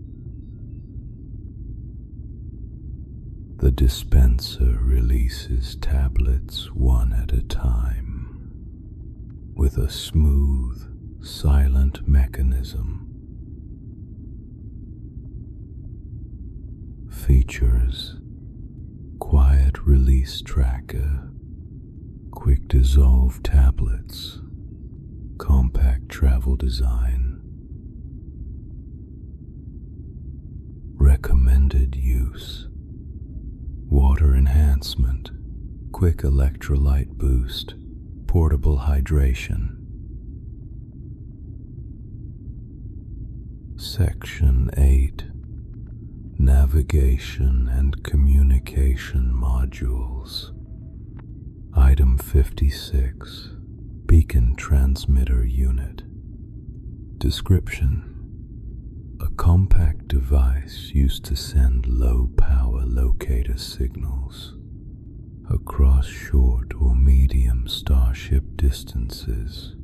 The dispenser releases tablets one at a time, with a smooth, silent mechanism. Features: quiet release tracker, quick dissolve tablets, compact travel design. Recommended use: water enhancement, quick electrolyte boost, portable hydration. Section 8: Navigation and Communication Modules. Item 56: Beacon Transmitter Unit. Description: a compact device used to send low-power locator signals across short or medium Starship distances.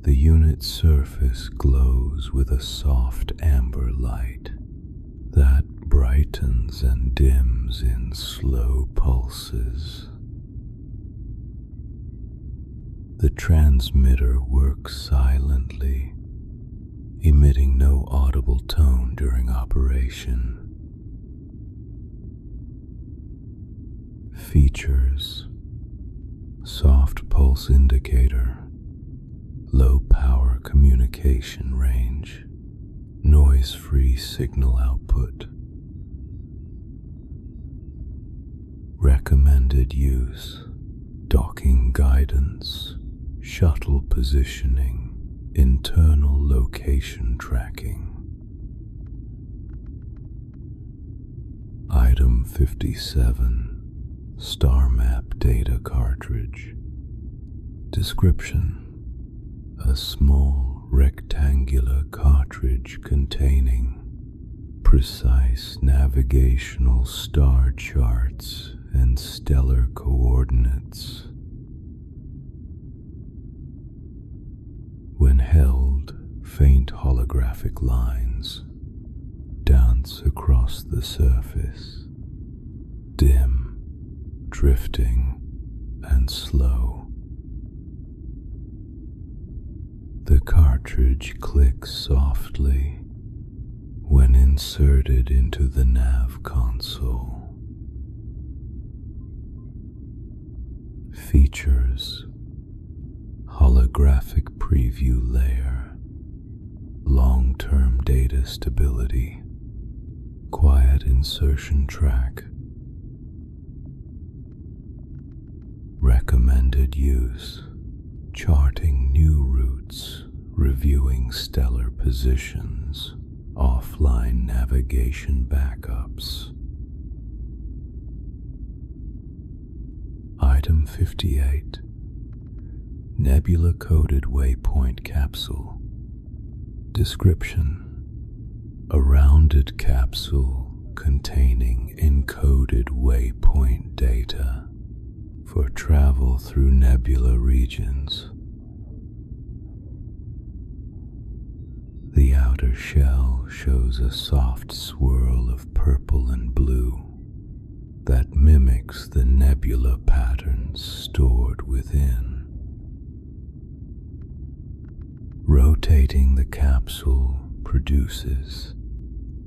The unit's surface glows with a soft amber light that brightens and dims in slow pulses. The transmitter works silently, emitting no audible tone during operation. Features: soft pulse indicator, low power communication range, noise-free signal output. Recommended use: docking guidance, shuttle positioning, internal location tracking. Item 57: Star Map Data Cartridge. Description: a small rectangular cartridge containing precise navigational star charts and stellar coordinates. When held, faint holographic lines dance across the surface, dim, drifting, and slow. The cartridge clicks softly when inserted into the nav console. Features: holographic preview layer, long-term data stability, quiet insertion track. Recommended use: charting new routes, reviewing stellar positions, offline navigation backups. Item 58: Nebula-coated waypoint capsule. Description: a rounded capsule containing encoded waypoint data for travel through nebula regions. The outer shell shows a soft swirl of purple and blue that mimics the nebula patterns stored within. Rotating the capsule produces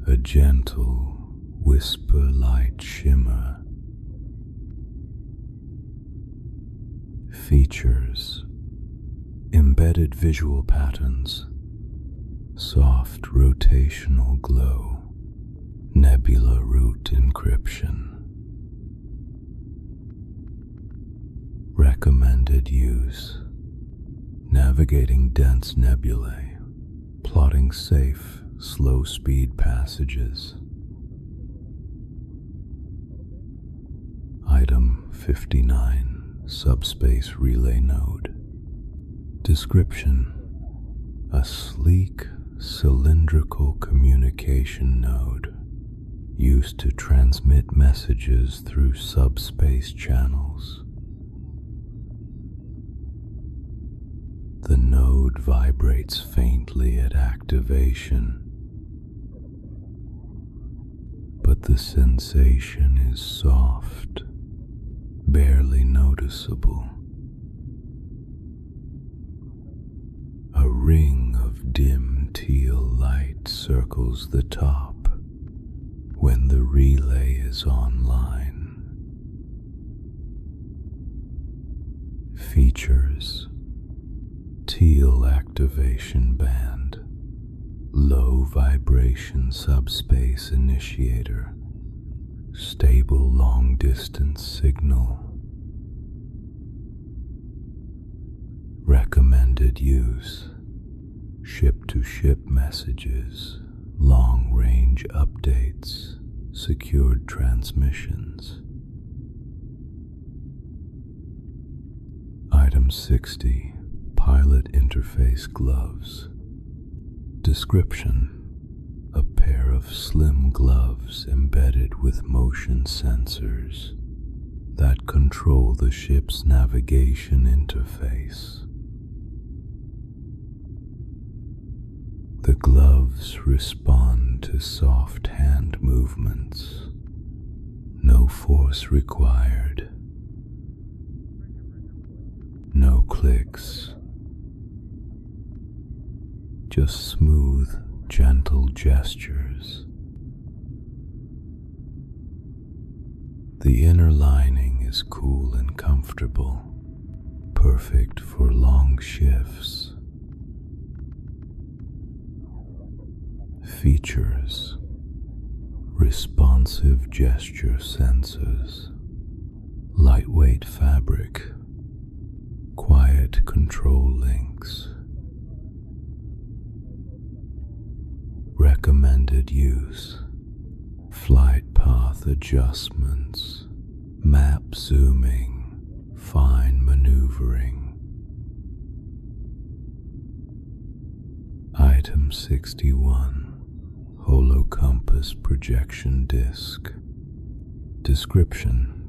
a gentle whisper-light shimmer. Features: embedded visual patterns, soft rotational glow, nebula route encryption. Recommended use: navigating dense nebulae, plotting safe, slow-speed passages. Item 59: Subspace Relay Node. Description: a sleek, cylindrical communication node used to transmit messages through subspace channels. The node vibrates faintly at activation, but the sensation is soft, barely noticeable. ring of dim teal light circles the top when the relay is online. Features: teal activation band, low vibration subspace initiator, stable long distance signal. Recommended use: ship-to-ship messages, long-range updates, secured transmissions. Item 60. Pilot interface gloves. Description: a pair of slim gloves embedded with motion sensors that control the ship's navigation interface. The gloves respond to soft hand movements. No force required. No clicks. Just smooth, gentle gestures. The inner lining is cool and comfortable, perfect for long shifts. Features: responsive gesture sensors, lightweight fabric, quiet control links. Recommended use: flight path adjustments, map zooming, fine maneuvering. Item 61. Holocompass projection disc. Description: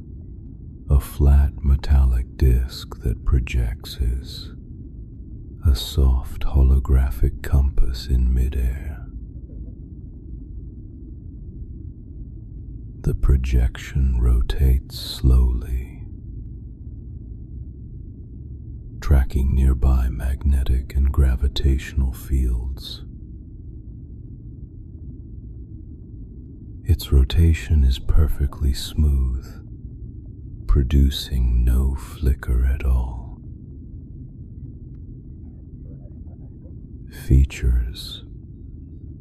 a flat metallic disc that projects is a soft holographic compass in midair. The projection rotates slowly, tracking nearby magnetic and gravitational fields. Its rotation is perfectly smooth, producing no flicker at all. Features: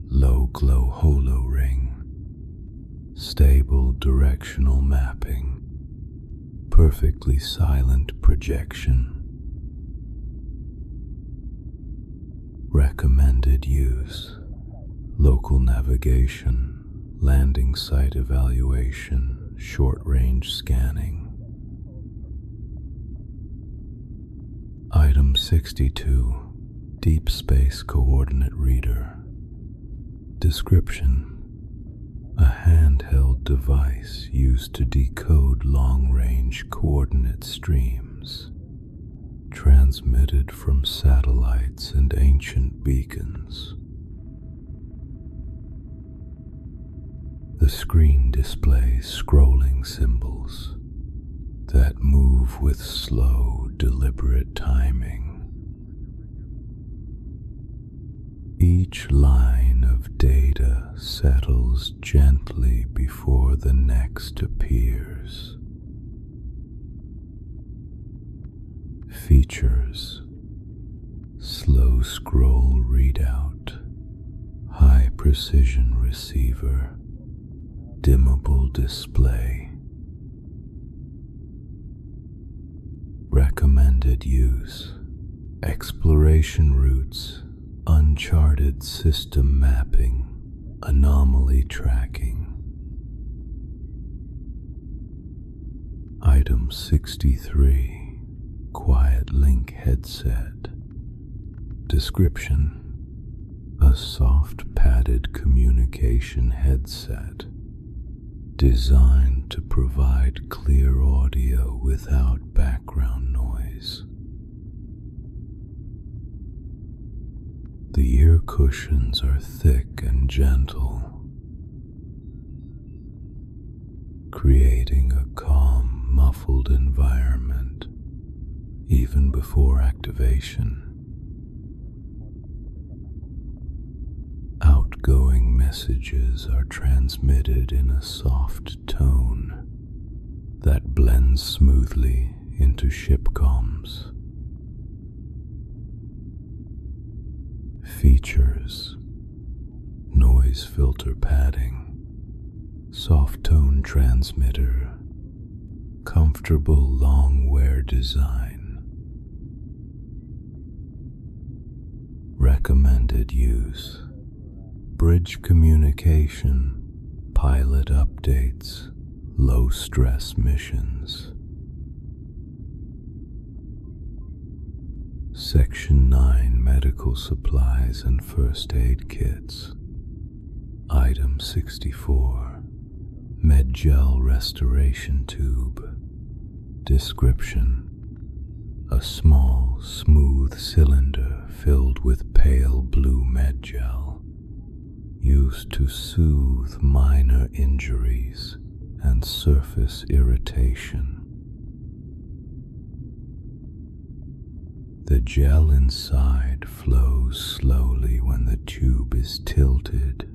low glow holo ring, stable directional mapping, perfectly silent projection. Recommended use: local navigation, landing site evaluation, short-range scanning. Item 62. Deep Space Coordinate Reader. Description: a handheld device used to decode long-range coordinate streams, transmitted from satellites and ancient beacons. The screen displays scrolling symbols that move with slow, deliberate timing. Each line of data settles gently before the next appears. Features: slow scroll readout, high precision receiver, dimmable display. Recommended use: exploration routes, uncharted system mapping, anomaly tracking. Item 63. Quiet Link headset. Description: a soft padded communication headset designed to provide clear audio without background noise. The ear cushions are thick and gentle, creating a calm, muffled environment even before activation. outgoing messages are transmitted in a soft tone that blends smoothly into ship comms. Features: noise filter padding, soft tone transmitter, comfortable long wear design. Recommended use: bridge communication, pilot updates, low stress missions. Section 9: Medical Supplies and First Aid Kits. Item 64: Medgel Restoration Tube. Description: a small, smooth cylinder filled with pale blue medgel, used to soothe minor injuries and surface irritation. The gel inside flows slowly when the tube is tilted,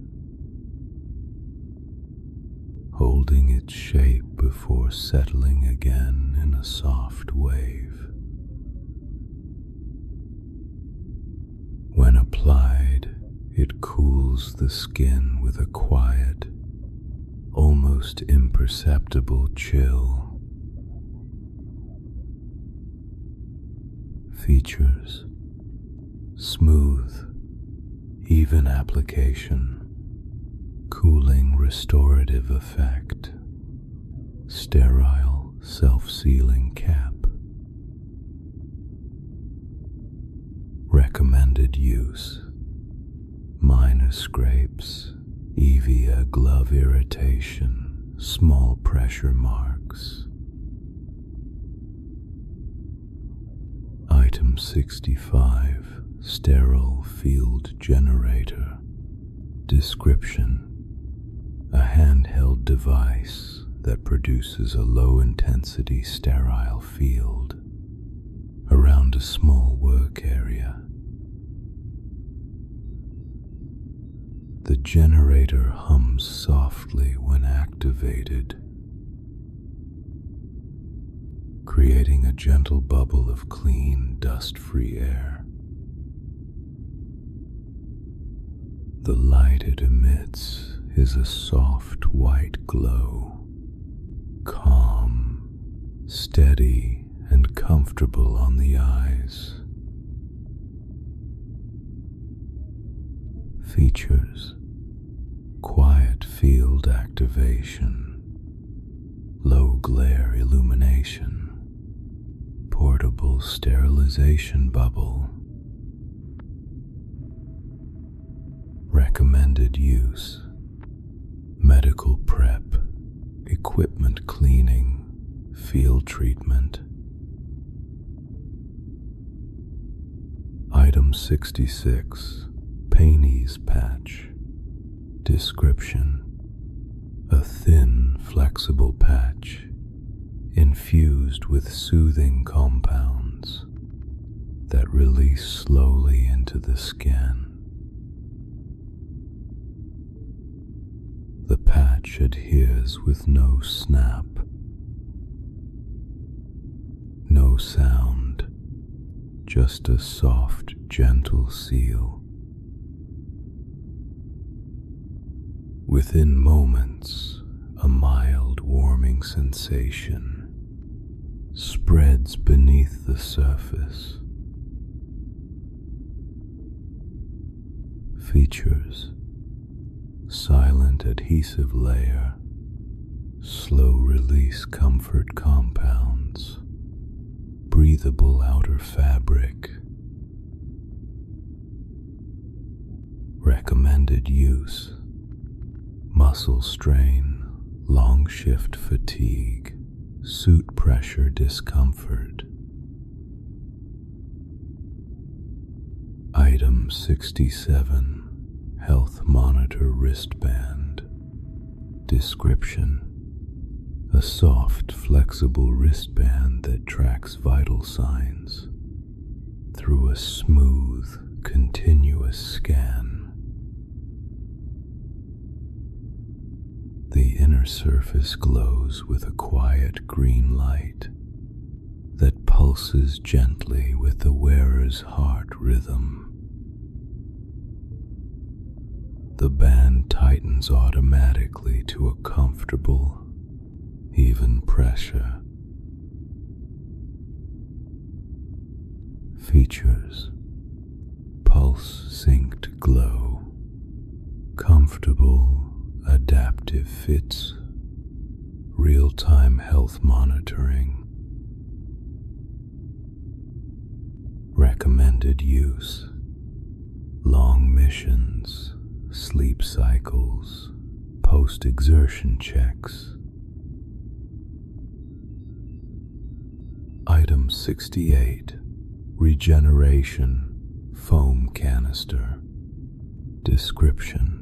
holding its shape before settling again in a soft wave. When applied, it cools the skin with a quiet, almost imperceptible chill. Features: smooth, even application, cooling restorative effect, sterile self-sealing cap. Recommended use: minor scrapes, EVA glove irritation, small pressure marks. Item 65: sterile field generator. Description: a handheld device that produces a low-intensity sterile field around a small work area. The generator hums softly when activated, creating a gentle bubble of clean, dust-free air. The light it emits is a soft white glow, calm, steady, and comfortable on the eyes. Features: quiet field activation, low glare illumination, portable sterilization bubble. Recommended use: medical prep, equipment cleaning, field treatment. Item 66: pain ease patch. Description: a thin, flexible patch infused with soothing compounds that release slowly into the skin. The patch adheres with no snap, no sound, just a soft, gentle seal. Within moments, a mild warming sensation spreads beneath the surface. Features: silent adhesive layer, slow release comfort compounds, breathable outer fabric. Recommended use: muscle strain, long shift fatigue, suit pressure discomfort. Item 67: health monitor wristband. Description: a soft, flexible wristband that tracks vital signs through a smooth, continuous scan. surface glows with a quiet green light that pulses gently with the wearer's heart rhythm. The band tightens automatically to a comfortable, even pressure. Features: pulse-synced glow, comfortable, adaptive fits, real-time health monitoring. Recommended use: long missions, sleep cycles, post-exertion checks. Item 68. Regeneration foam canister. Description: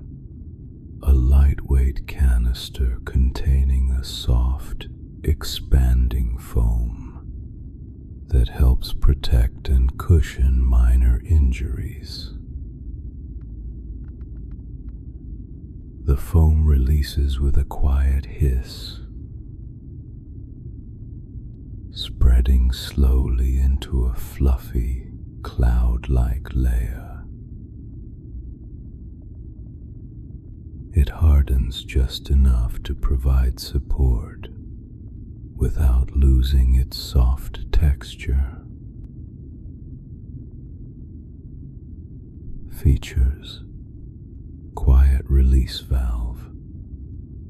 a lightweight canister containing a soft, expanding foam that helps protect and cushion minor injuries. The foam releases with a quiet hiss, spreading slowly into a fluffy, cloud-like layer. It hardens just enough to provide support without losing its soft texture. Features: quiet release valve,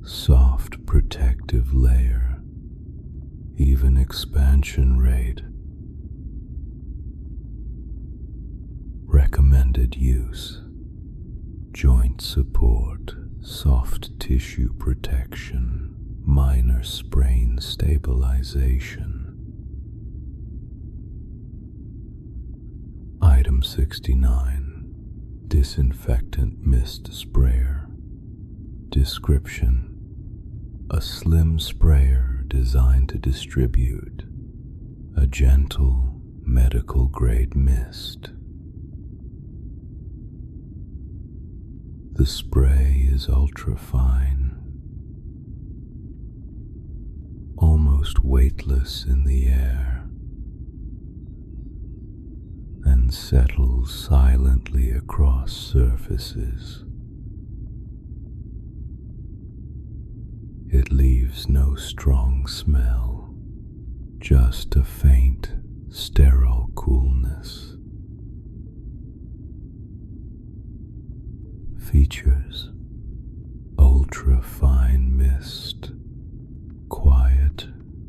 soft protective layer, even expansion rate. Recommended use: joint support, soft tissue protection, minor sprain stabilization. Item 69. Disinfectant mist sprayer. Description: a slim sprayer designed to distribute a gentle, medical-grade mist. The spray is ultra-fine, almost weightless in the air, and settles silently across surfaces. It leaves no strong smell, just a faint, sterile coolness. Features: ultra-fine mist, quiet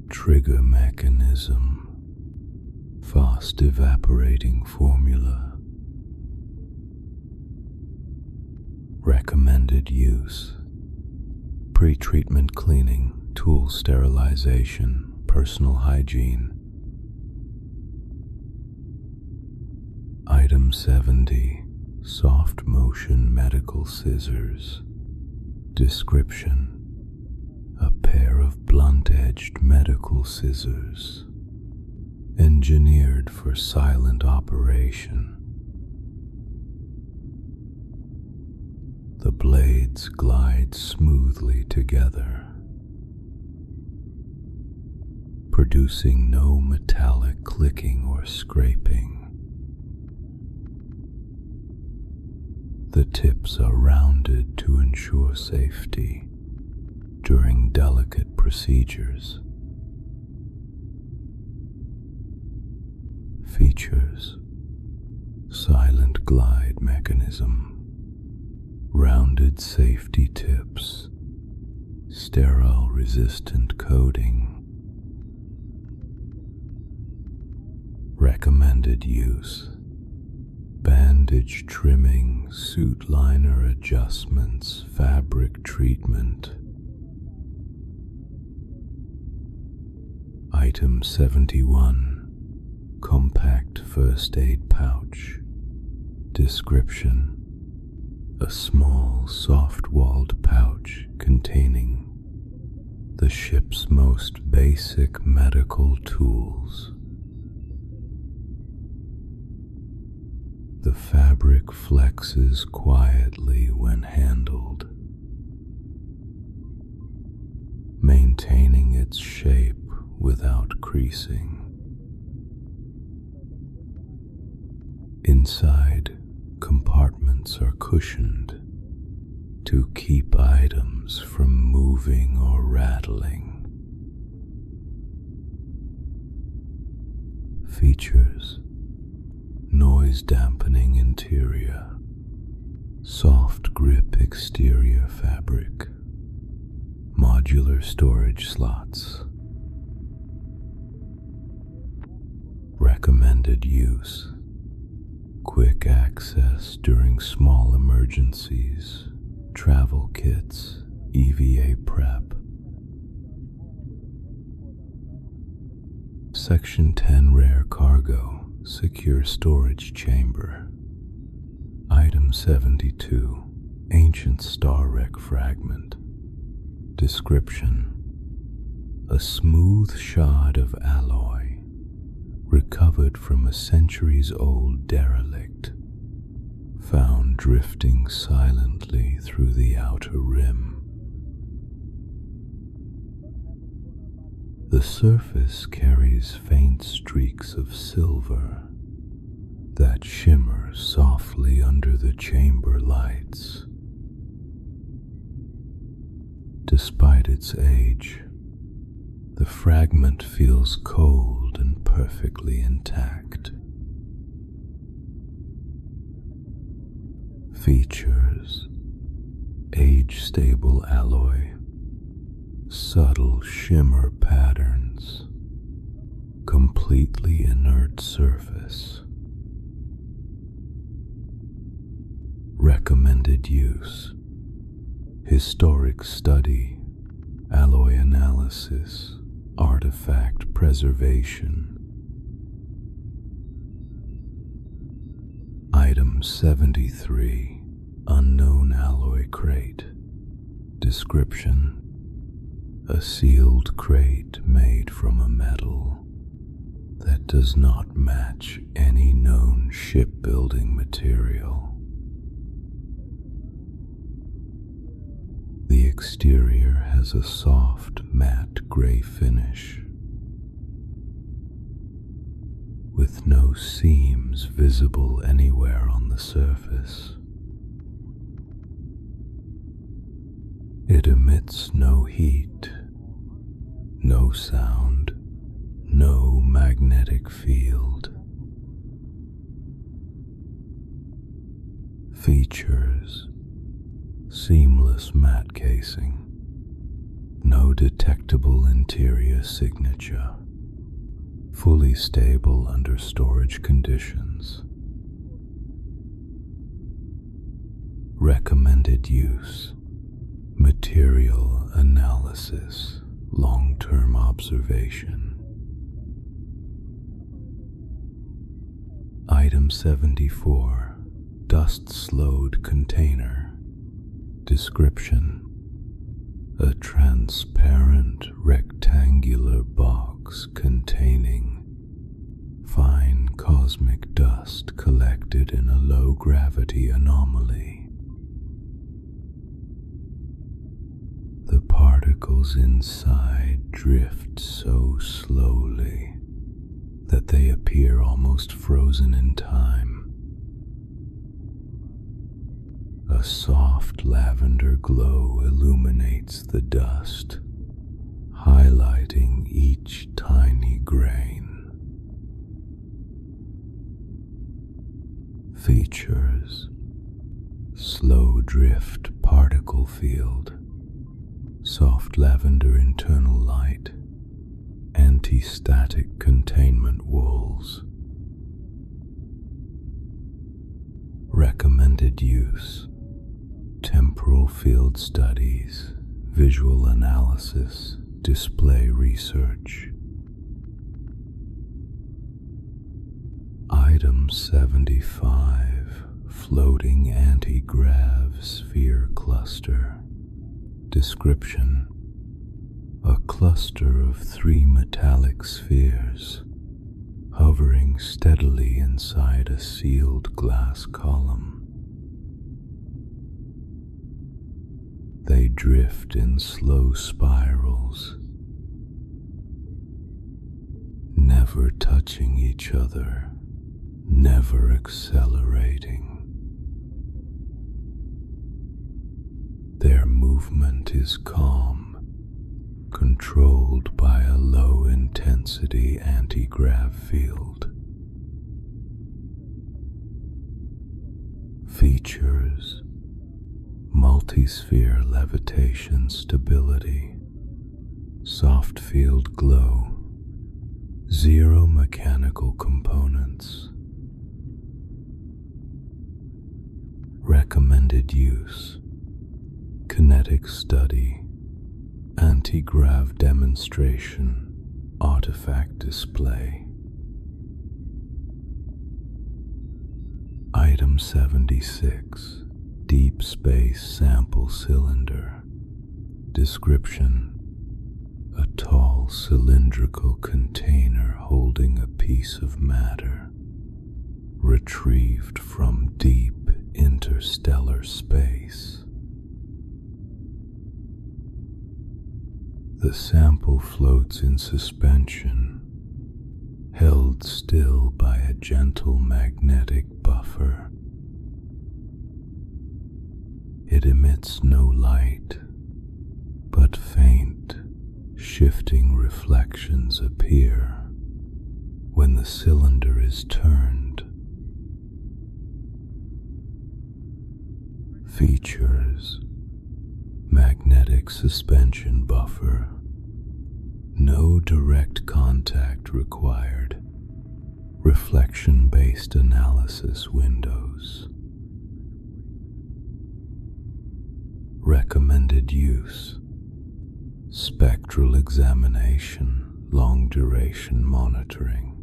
trigger mechanism, fast evaporating formula. Recommended use: pre-treatment cleaning, tool sterilization, personal hygiene. Item 70. Soft motion medical scissors. Description: a pair of blunt-edged medical scissors engineered for silent operation. The blades glide smoothly together, producing no metallic clicking or scraping. The tips are rounded to ensure safety during delicate procedures. Features: silent glide mechanism, rounded safety tips, sterile resistant coating. Recommended use: bandage trimming, suit liner adjustments, fabric treatment. Item 71. Compact first aid pouch. Description: a small, soft-walled pouch containing the ship's most basic medical tools. The fabric flexes quietly when handled, maintaining its shape without creasing. Inside, compartments are cushioned to keep items from moving or rattling. Features: noise dampening interior, soft grip exterior fabric, modular storage slots. Recommended use: quick access during small emergencies, travel kits, EVA prep. Section 10 Rare Cargo Secure Storage Chamber. Item 72 Ancient Star Wreck Fragment. Description: a smooth shard of alloy recovered from a centuries-old derelict, found drifting silently through the outer rim. The surface carries faint streaks of silver that shimmer softly under the chamber lights. Despite its age, the fragment feels cold and perfectly intact. Features: age-stable alloy, subtle shimmer patterns, completely inert surface. Recommended use: historic study, alloy analysis, artifact preservation. Item 73 Unknown Alloy Crate. Description: a sealed crate made from a metal that does not match any known shipbuilding material. The exterior has a soft matte gray finish, with no seams visible anywhere on the surface. It emits no heat, no sound, no magnetic field. Features: seamless matte casing, no detectable interior signature, fully stable under storage conditions. Recommended use: material analysis, long-term observation. Item 74 Dust-slowed container. Description: a transparent rectangular box containing fine cosmic dust collected in a low-gravity anomaly. The particles inside drift so slowly that they appear almost frozen in time. A soft lavender glow illuminates the dust, highlighting each tiny grain. Features: slow drift particle field, soft lavender internal light, anti-static containment walls. Recommended use: temporal field studies, visual analysis, display research. Item 75 Floating Anti-Grav Sphere Cluster. Description: a cluster of 3 metallic spheres hovering steadily inside a sealed glass column. They drift in slow spirals, never touching each other, never accelerating. Their movement is calm, controlled by a low-intensity anti-grav field. Features: multi-sphere levitation stability, soft field glow, zero mechanical components. Recommended use: kinetic study, anti-grav demonstration, artifact display. Item 76, Deep Space Sample Cylinder. Description: a tall cylindrical container holding a piece of matter, retrieved from deep interstellar space. The sample floats in suspension, held still by a gentle magnetic buffer. It emits no light, but faint, shifting reflections appear when the cylinder is turned. Features: magnetic suspension buffer, no direct contact required, reflection-based analysis windows. Recommended use: spectral examination, long-duration monitoring.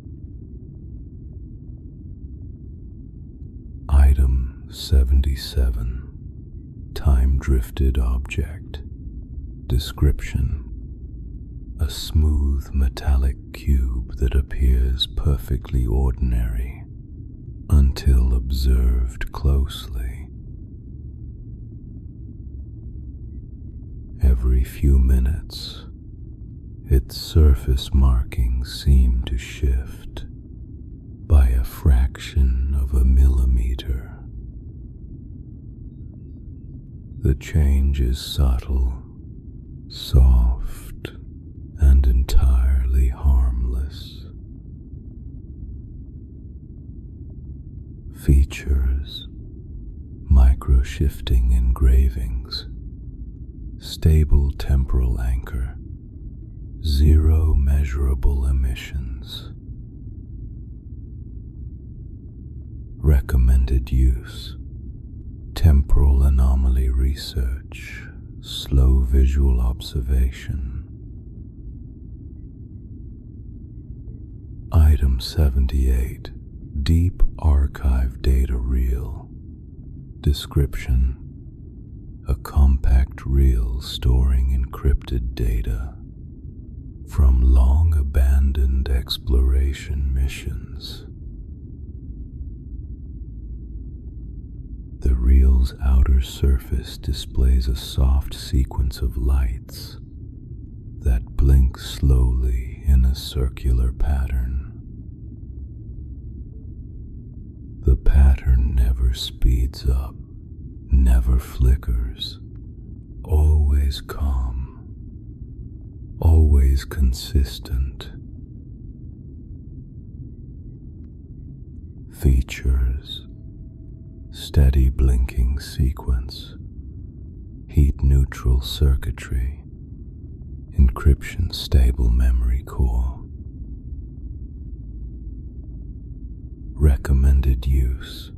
Item 77, Time-drifted object. Description: a smooth metallic cube that appears perfectly ordinary until observed closely. Every few minutes, its surface markings seem to shift by a fraction of a millimeter. The change is subtle, soft, and entirely harmless. Features: micro-shifting engravings, stable temporal anchor, zero measurable emissions. Recommended use: temporal anomaly research, slow visual observation. Item 78, Deep Archive Data Reel. Description: a compact reel storing encrypted data from long-abandoned exploration missions. The reel's outer surface displays a soft sequence of lights that blink slowly in a circular pattern. The pattern never speeds up, never flickers, always calm, always consistent. Features: steady blinking sequence, heat-neutral circuitry, encryption-stable memory core. Recommended use: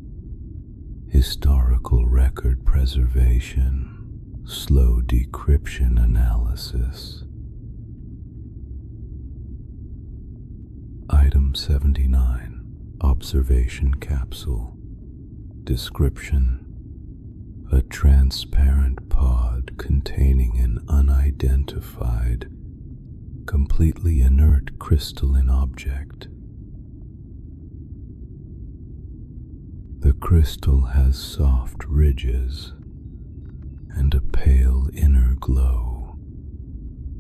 historical record preservation, slow decryption analysis. Item 79, Observation Capsule. Description: a transparent pod containing an unidentified, completely inert crystalline object. The crystal has soft ridges and a pale inner glow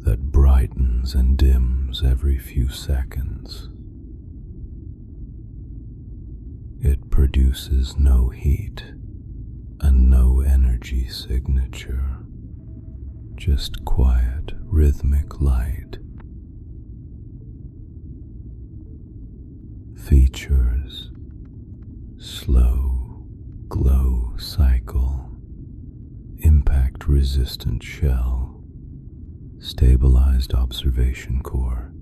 that brightens and dims every few seconds. produces no heat and no energy signature, just quiet, rhythmic light. Features: slow glow cycle, impact resistant shell, stabilized observation core.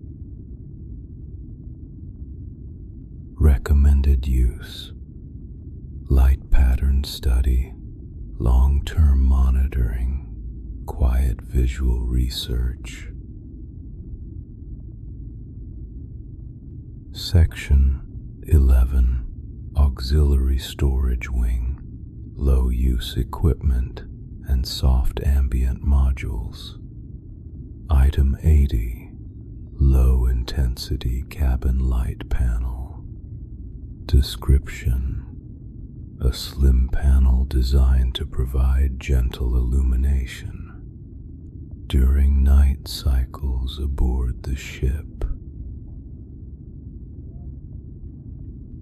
Recommended use: light pattern study, long-term monitoring, quiet visual research. Section 11. Auxiliary storage wing, low use equipment, and soft ambient modules. Item 80. Low intensity cabin light panel. Description: a slim panel designed to provide gentle illumination during night cycles aboard the ship.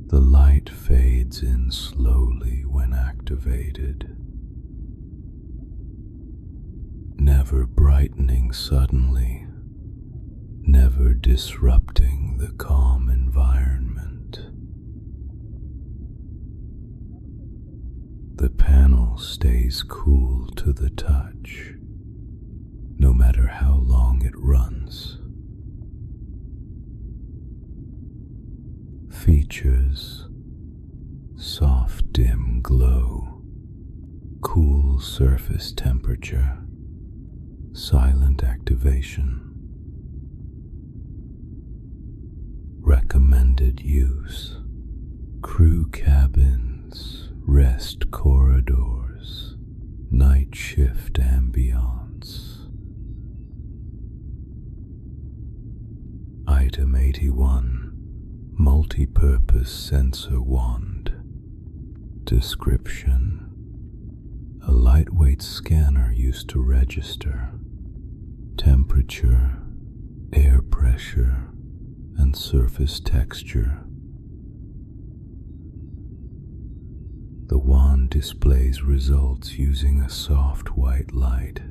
The light fades in slowly when activated, never brightening suddenly, never disrupting the calm environment. The panel stays cool to the touch, no matter how long it runs. Features: soft dim glow, cool surface temperature, silent activation. Recommended use: crew cabins, rest corridors, night shift ambience. Item 81. Multi-purpose sensor wand. Description: a lightweight scanner used to register temperature, air pressure, and surface texture. The wand displays results using a soft white light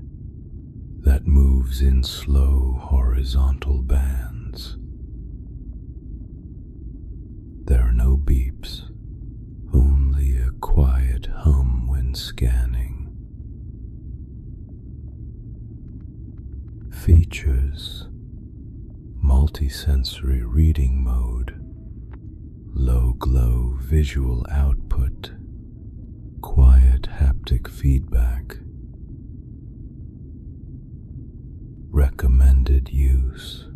that moves in slow horizontal bands. There are no beeps, only a quiet hum when scanning. Features: multisensory reading mode, low glow visual output, quiet haptic feedback. Recommended use: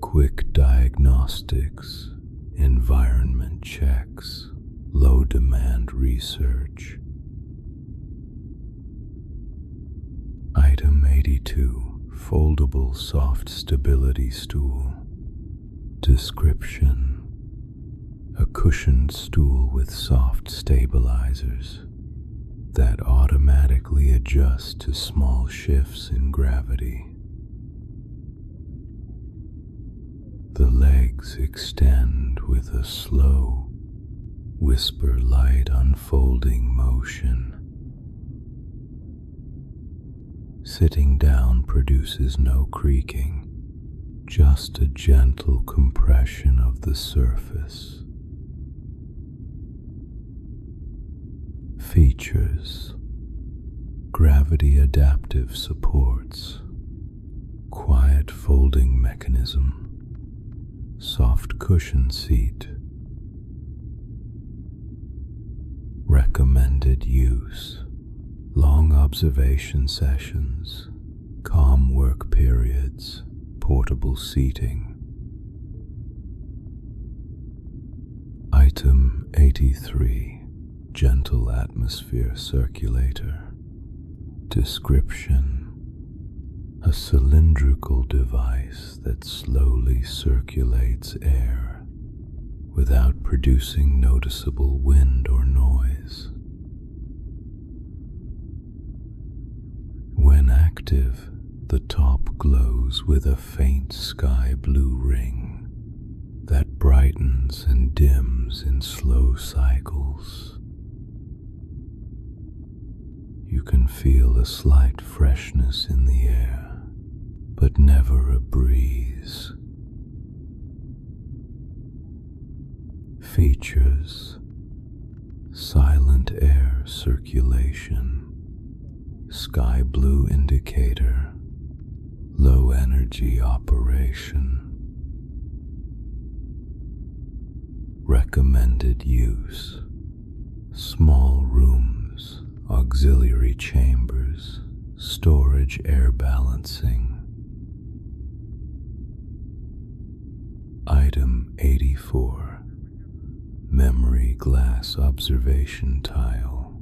quick diagnostics, environment checks, low demand research. Item 82. Foldable soft stability stool. Description: a cushioned stool with soft stabilizers that automatically adjust to small shifts in gravity. The legs extend with a slow, whisper-light unfolding motion. Sitting down produces no creaking, just a gentle compression of the surface. Features: gravity adaptive supports, quiet folding mechanism, soft cushion seat. Recommended use: long observation sessions, calm work periods, portable seating. Item 83. Gentle atmosphere circulator. Description: a cylindrical device that slowly circulates air without producing noticeable wind or noise. When active, the top glows with a faint sky blue ring that brightens and dims in slow cycles. You can feel a slight freshness in the air, but never a breeze. Features: silent air circulation, sky blue indicator, low energy operation. Recommended use: small rooms, auxiliary chambers, storage, air balancing. Item 84. Memory glass observation tile.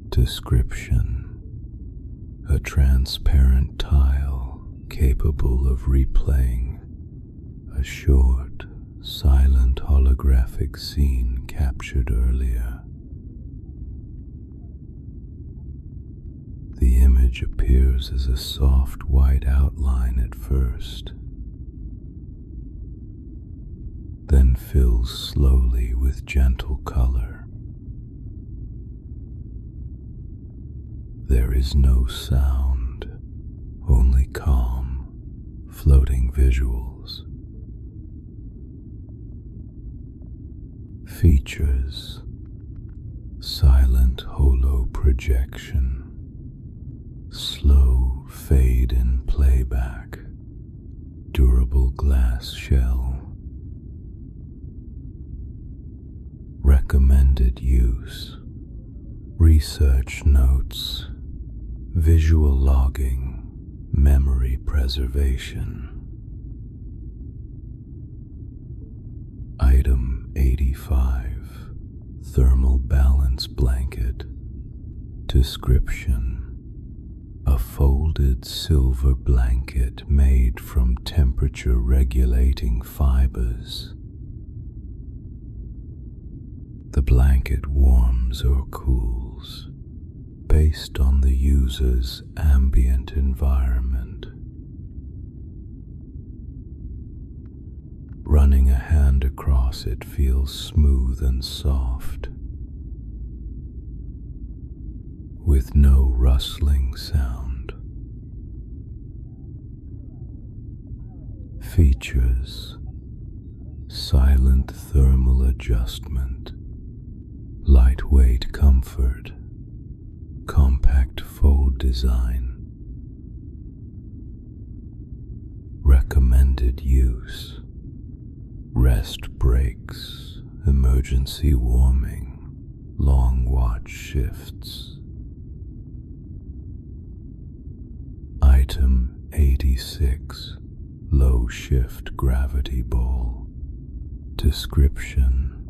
Description: a transparent tile capable of replaying a short, silent holographic scene captured earlier. The image appears as a soft white outline at first, then fills slowly with gentle color. There is no sound, only calm, floating visuals. Features: silent holo projection, slow fade in playback, durable glass shell. Recommended use: research notes, visual logging, memory preservation. Item 85. Thermal balance blanket. Description: a folded silver blanket made from temperature regulating fibers. The blanket warms or cools based on the user's ambient environment. Running a hand across it feels smooth and soft, with no rustling sound. Features: silent thermal adjustment, lightweight comfort, compact fold design. Recommended use: rest breaks, emergency warming, long watch shifts. Item 86. Low shift gravity ball. Description: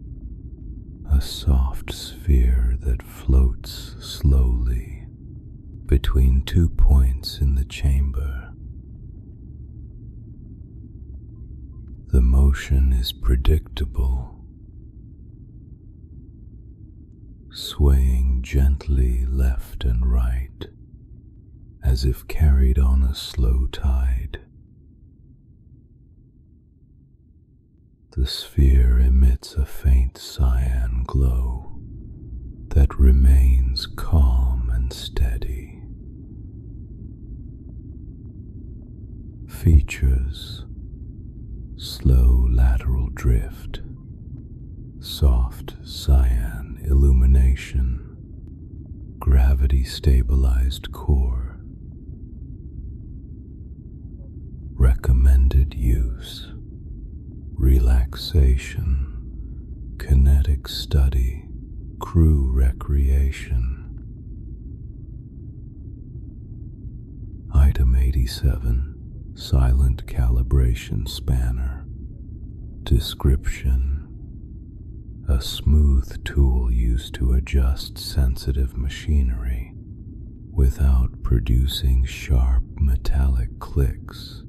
a soft sphere that floats slowly between 2 points in the chamber. The motion is predictable, swaying gently left and right, as if carried on a slow tide. The sphere emits a faint cyan glow that remains calm and steady. Features: slow lateral drift, soft cyan illumination, gravity stabilized core. Recommended use: relaxation, kinetic study, crew recreation. Item 87. Silent calibration spanner. Description: a smooth tool used to adjust sensitive machinery without producing sharp metallic clicks.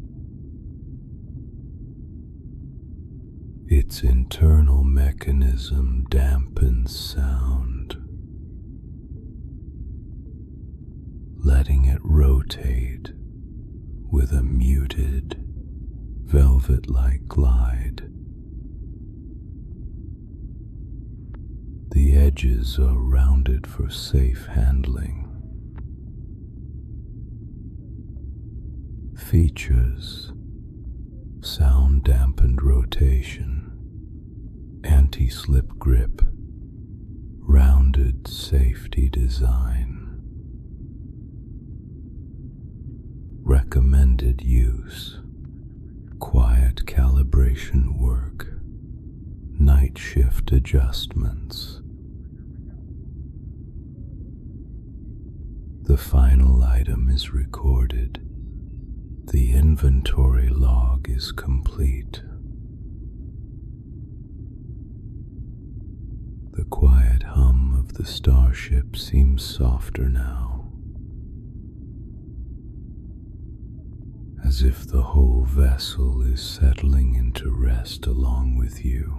Its internal mechanism dampens sound, letting it rotate with a muted, velvet-like glide edges are rounded for safe handling. Features: sound-dampened rotation, anti-slip grip, rounded safety design. Recommended use: quiet calibration work, night shift adjustments. The final item is recorded. The inventory log is complete. The quiet hum of the starship seems softer now, as if the whole vessel is settling into rest along with you.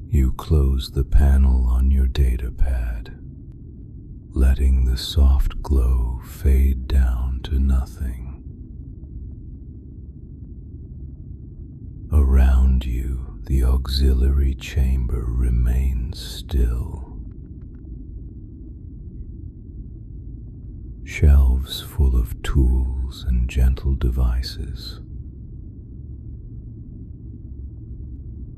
You close the panel on your datapad, letting the soft glow fade down to nothing. Around you, the auxiliary chamber remains still. Shelves full of tools and gentle devices.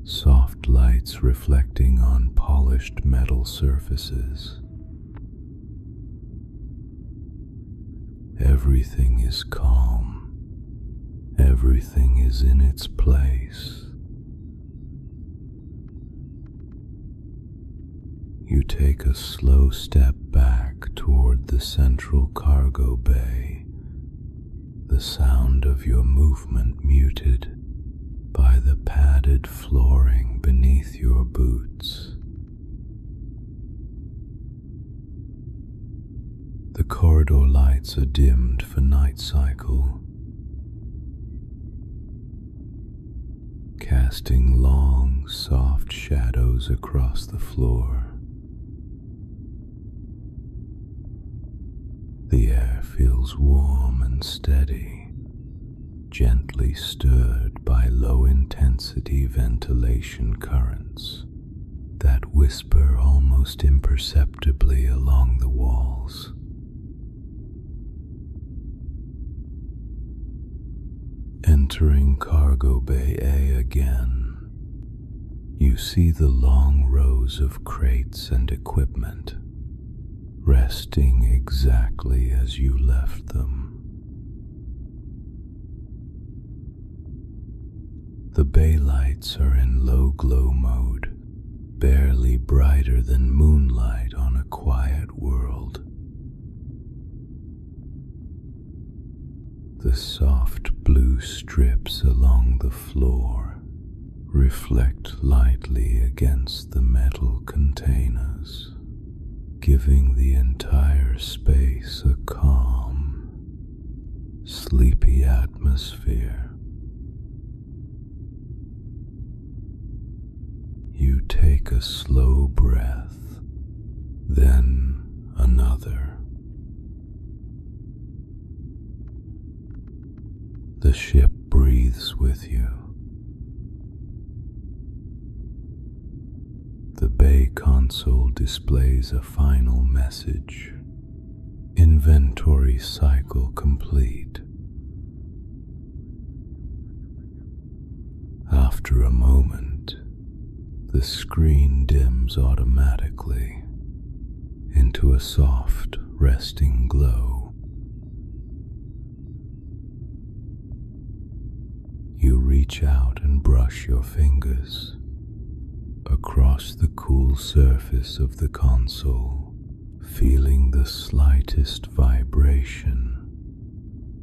Soft lights reflecting on polished metal surfaces. Everything is calm. Everything is in its place. You take a slow step back toward the central cargo bay, the sound of your movement muted by the padded flooring beneath your boots. The corridor lights are dimmed for night cycle, casting long, soft shadows across the floor. The air feels warm and steady, gently stirred by low-intensity ventilation currents that whisper almost imperceptibly along the walls. Entering Cargo Bay A again, you see the long rows of crates and equipment, resting exactly as you left them. The bay lights are in low glow mode, barely brighter than moonlight on a quiet world. The soft blue strips along the floor reflect lightly against the metal containers, giving the entire space a calm, sleepy atmosphere. You take a slow breath, then another. The ship breathes with you. The bay console displays a final message. Inventory cycle complete. After a moment, the screen dims automatically into a soft, resting glow. You reach out and brush your fingers across the cool surface of the console, feeling the slightest vibration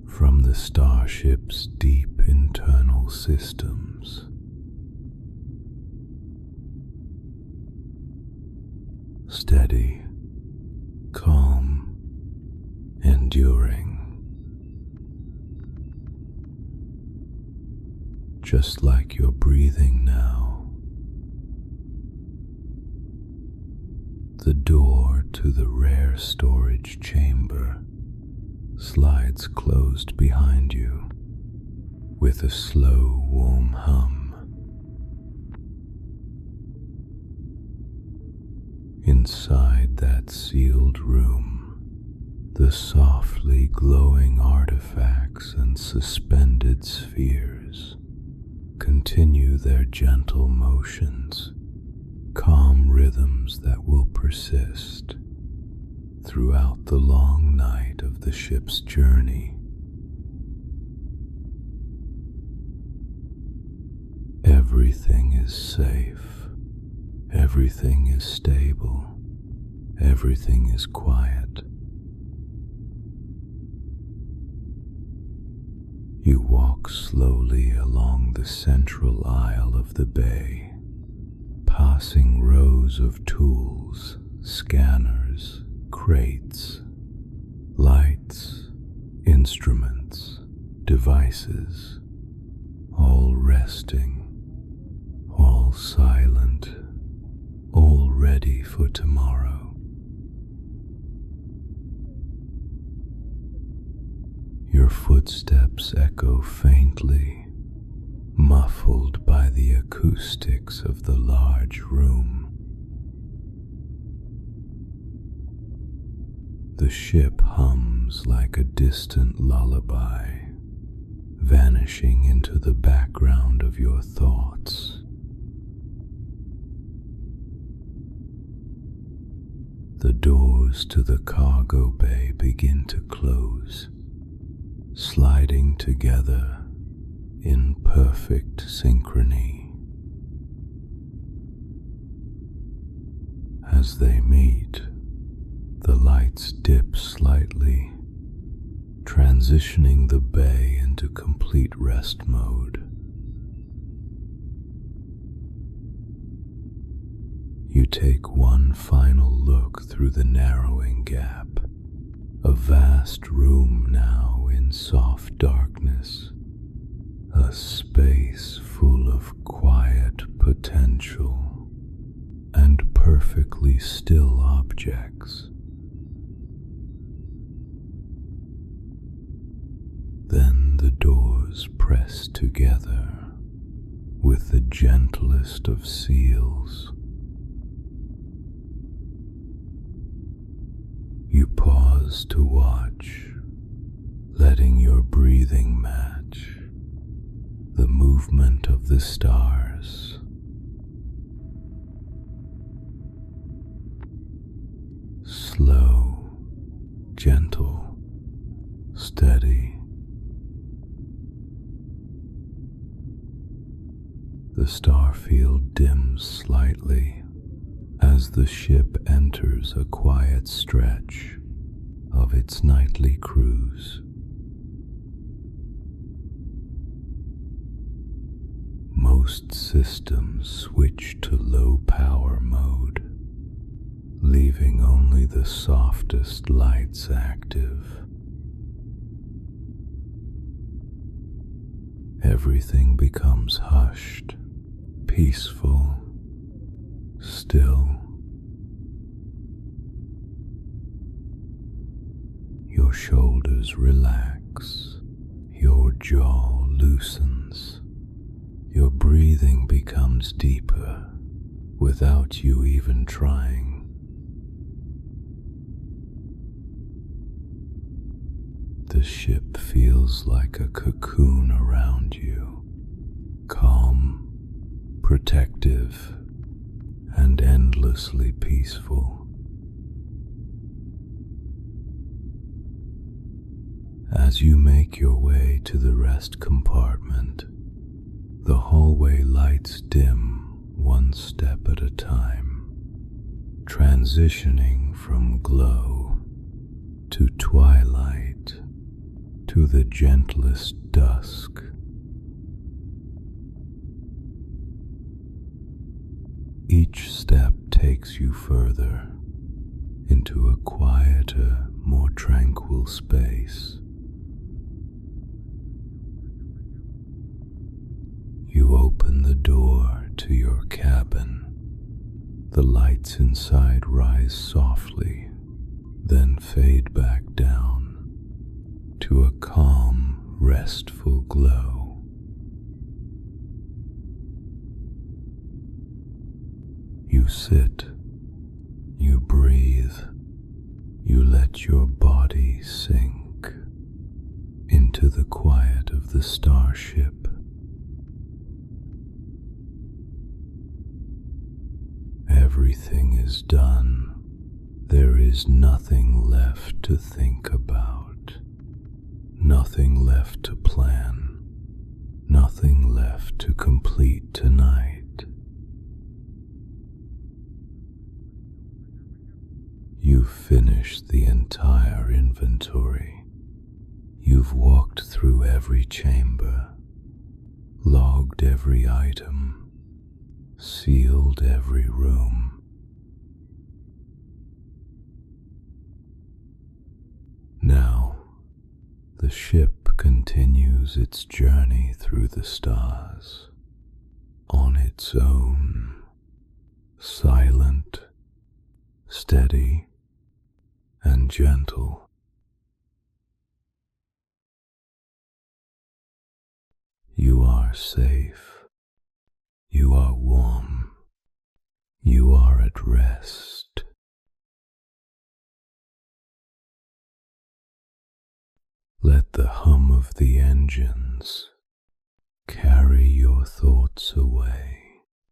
from the starship's deep internal systems. Steady, calm, enduring. Just like you're breathing now. The door to the rare storage chamber slides closed behind you with a slow, warm hum. Inside that sealed room, the softly glowing artifacts and suspended spheres continue their gentle motions, calm rhythms that will persist throughout the long night of the ship's journey. Everything is safe, everything is stable, everything is quiet. You walk slowly along the central aisle of the bay, passing rows of tools, scanners, crates, lights, instruments, devices, all resting, all silent, all ready for tomorrow. Your footsteps echo faintly, muffled by the acoustics of the large room. The ship hums like a distant lullaby, vanishing into the background of your thoughts. The doors to the cargo bay begin to close, sliding together in perfect synchrony. As they meet, the lights dip slightly, transitioning the bay into complete rest mode. You take one final look through the narrowing gap, a vast room now in soft darkness, a space full of quiet potential and perfectly still objects. Then the doors press together with the gentlest of seals. You pause to watch, letting your breathing match the movement of the stars. Slow, gentle, steady. The star field dims slightly as the ship enters a quiet stretch of its nightly cruise. Most systems switch to low power mode, leaving only the softest lights active. Everything becomes hushed, peaceful, still. Your shoulders relax, your jaw loosens, your breathing becomes deeper without you even trying. The ship feels like a cocoon around you, calm, protective, and endlessly peaceful. As you make your way to the rest compartment, the hallway lights dim one step at a time, transitioning from glow to twilight to the gentlest dusk. Each step takes you further into a quieter, more tranquil space. You open the door to your cabin. The lights inside rise softly, then fade back down to a calm, restful glow. You sit, done, there is nothing left to think about, nothing left to plan, nothing left to complete tonight. You've finished the entire inventory. You've walked through every chamber, logged every item, sealed every room. Now, the ship continues its journey through the stars, on its own, silent, steady, and gentle. You are safe. You are warm. You are at rest. Let the hum of the engines carry your thoughts away.